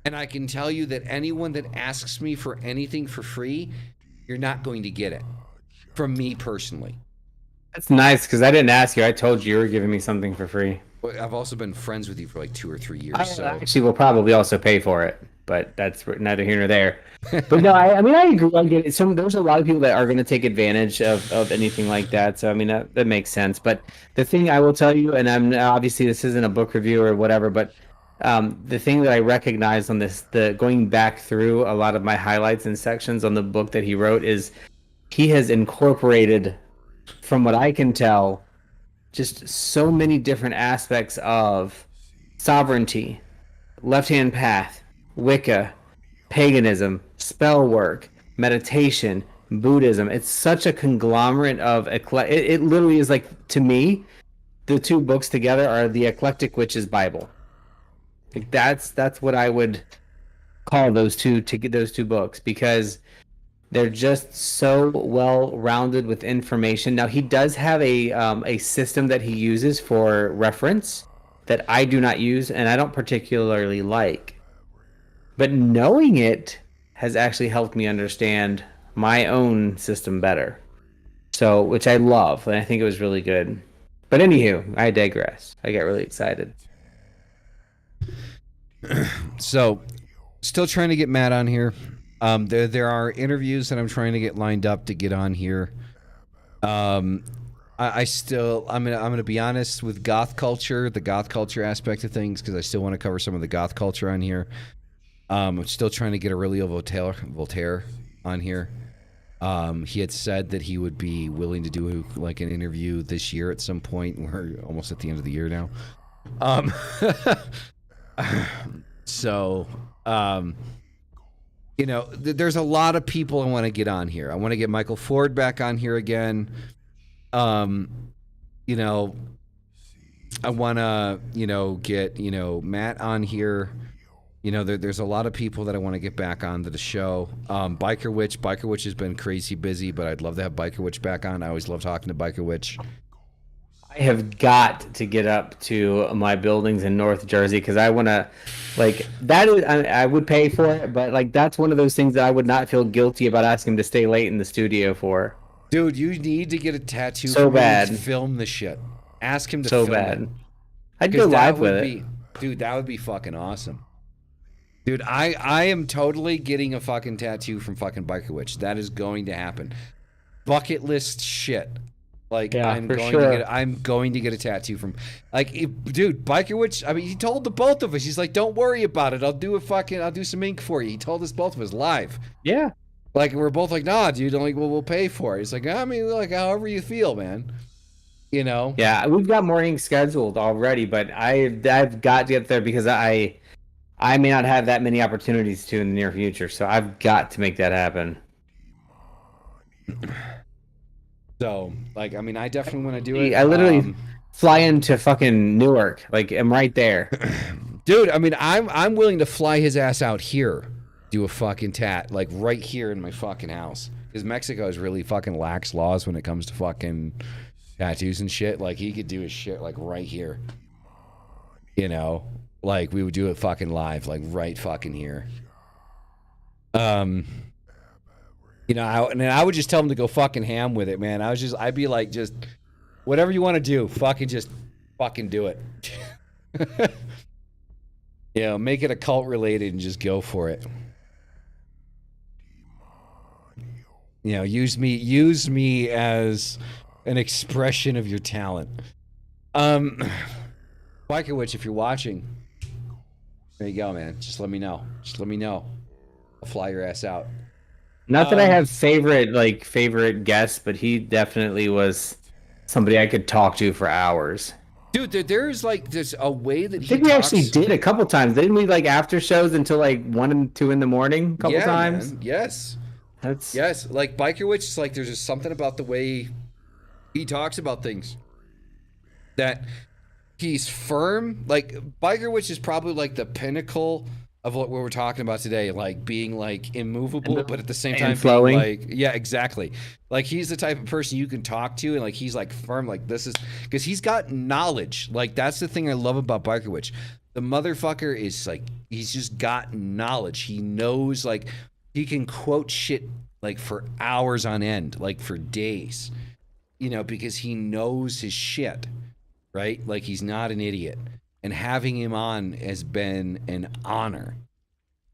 And I can tell you that anyone that asks me for anything for free, you're not going to get it. From me personally. That's nice, because I didn't ask you. I told you were giving me something for free. Well, I've also been friends with you for like 2 or 3 years. I actually will probably also pay for it, but that's neither here nor there. But no, I mean, I agree. I get it. There's a lot of people that are going to take advantage of anything like that. So, I mean, that makes sense. But the thing I will tell you, and I'm obviously this isn't a book review or whatever, but the thing that I recognize on this, going back through a lot of my highlights and sections on the book that he wrote, is he has incorporated, from what I can tell, just so many different aspects of sovereignty, left-hand path, Wicca, paganism, spell work, meditation, Buddhism. It's such a conglomerate of it literally is like, to me, the two books together are the Eclectic Witch's Bible. Like that's what I would call those two books, because they're just so well rounded with information. Now he does have a system that he uses for reference that I do not use and I don't particularly like. But knowing it has actually helped me understand my own system better. So, which I love, and I think it was really good. But anywho, I digress. I get really excited. So, still trying to get Matt on here. There are interviews that I'm trying to get lined up to get on here. I'm gonna be honest with goth culture, the goth culture aspect of things, because I still want to cover some of the goth culture on here. I'm still trying to get Aurelio Voltaire on here. He had said that he would be willing to do like an interview this year at some point. We're almost at the end of the year now. So, you know, there's a lot of people I want to get on here. I want to get Michael Ford back on here again. You know, I want to, get, Matt on here. You know, there's a lot of people that I want to get back on to the show. Biker Witch has been crazy busy, but I'd love to have Biker Witch back on. I always love talking to Biker Witch. I have got to get up to my buildings in North Jersey, because I want to, like, that is, I would pay for it, but like that's one of those things that I would not feel guilty about asking him to stay late in the studio for. Dude, you need to get a tattoo. So bad. Film the shit. Ask him to so film bad. it. I'd go live with it. Dude, that would be fucking awesome. Dude, I am totally getting a fucking tattoo from fucking Biker Witch. That is going to happen. Bucket list shit. Like, yeah, I'm going to get a tattoo from, like, dude, Biker Witch. I mean, he told the both of us. He's like, "Don't worry about it. I'll do some ink for you." He told us both of us live. Yeah. Like, we're both like, "Nah, dude. I'm like, well, we'll pay for it." He's like, "I mean, like, however you feel, man." You know. Yeah, we've got morning scheduled already, but I've got to get there, because I may not have that many opportunities to in the near future, so I've got to make that happen. So, like, I mean, I definitely want to do it. I literally fly into fucking Newark. Like, I'm right there. Dude, I mean, I'm willing to fly his ass out here, do a fucking tat, like, right here in my fucking house. Because Mexico is really fucking lax laws when it comes to fucking tattoos and shit. Like, he could do his shit, like, right here. You know? Like, we would do it fucking live, like, right fucking here. You know, I would just tell him to go fucking ham with it, man. I'd be like, just whatever you want to do, just fucking do it. You know, make it occult related and just go for it. You know, use me as an expression of your talent. Biker Witch, if you're watching, there you go, man. Just let me know. I'll fly your ass out. Not that I have favorite guests, but he definitely was somebody I could talk to for hours. Dude, there's a way that I think we actually did a couple times. Didn't we, like, after shows until like 1 and 2 in the morning? A couple times. Man. Yes. That's yes. Like, Biker Witch is like, there's just something about the way he talks about things that he's firm. Like, Biker Witch is probably like the pinnacle of what we're talking about today, like being like immovable, but at the same And time flowing. being like, yeah, exactly. Like he's the type of person you can talk to, and like he's like firm, like this is because he's got knowledge. Like that's the thing I love about Biker Witch. The motherfucker is like he's just got knowledge. He knows, like he can quote shit like for hours on end, like for days, you know, because he knows his shit, right? Like he's not an idiot. And having him on has been an honor,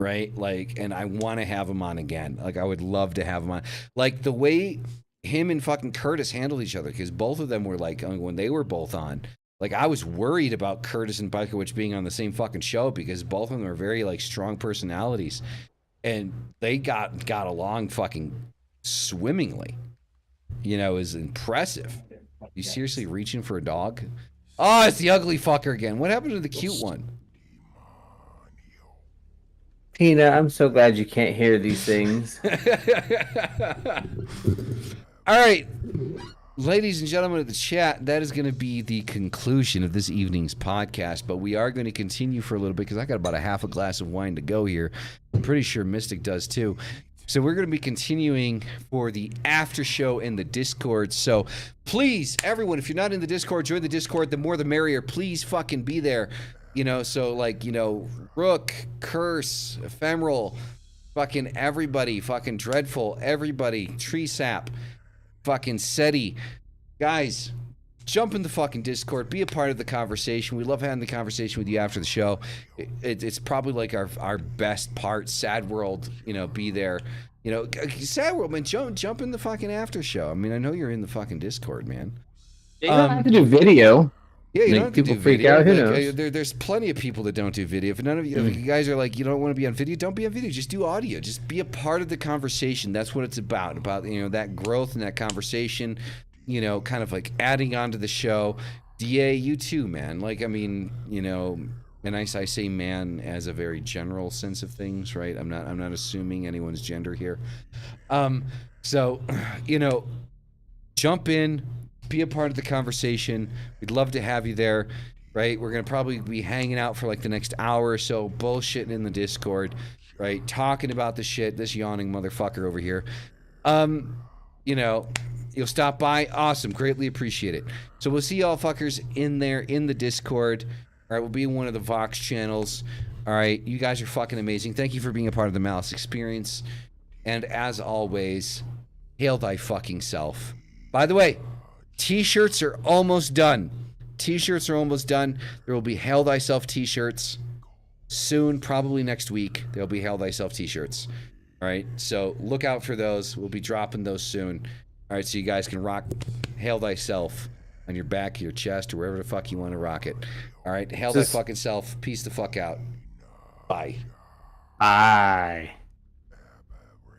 right? Like, and I want to have him on again. Like, I would love to have him on. Like, the way him and fucking Curtis handled each other, because both of them were like, I mean, when they were both on, like, I was worried about Curtis and Biker Witch being on the same fucking show because both of them are very, like, strong personalities. And they got along fucking swimmingly. You know, is impressive. You seriously reaching for a dog? Oh, it's the ugly fucker again. What happened to the cute one? Tina, I'm so glad you can't hear these things. All right, ladies and gentlemen of the chat, that is going to be the conclusion of this evening's podcast, but we are going to continue for a little bit because I got about a half a glass of wine to go here. I'm pretty sure Mystic does too. So we're going to be continuing for the after show in the Discord. So please, everyone, if you're not in the Discord, join the Discord. The more the merrier. Please fucking be there. You know, so like, you know, Rook, Curse, Ephemeral, fucking everybody, fucking Dreadful, everybody, Tree Sap, fucking SETI. Guys, jump in the fucking Discord. Be a part of the conversation. We love having the conversation with you after the show. It's probably like our best part. Sad World, you know, be there. You know, Sad World, man, jump in the fucking after show. I mean, I know you're in the fucking Discord, man. You don't have to do video. Yeah, you Make don't have to people do freak video. out. Who Like, knows? there's plenty of people that don't do video. If none of you, if you guys are like, you don't want to be on video, don't be on video. Just do audio. Just be a part of the conversation. That's what it's about. About, you know, that growth and that conversation. You know, kind of like adding on to the show. DA, you too, man. Like, I mean, you know, and I say man as a very general sense of things, right? I'm not assuming anyone's gender here. So, you know, jump in, be a part of the conversation. We'd love to have you there, right? We're going to probably be hanging out for like the next hour or so, bullshitting in the Discord, right? Talking about the shit, this yawning motherfucker over here. You know, you'll stop by. Awesome. Greatly appreciate it. So we'll see y'all fuckers in there in the Discord. All right, we'll be in one of the Vox channels. All right, you guys are fucking amazing. Thank you for being a part of the Malice experience. And as always, hail thy fucking self. By the way, T-shirts are almost done. T-shirts are almost done. There will be Hail Thyself T-shirts soon, probably next week. There'll be Hail Thyself T-shirts. All right, so look out for those. We'll be dropping those soon. All right, so you guys can rock Hail Thyself on your back, your chest, or wherever the fuck you want to rock it. All right, hail thy fucking self. Peace the fuck out. Bye. Bye.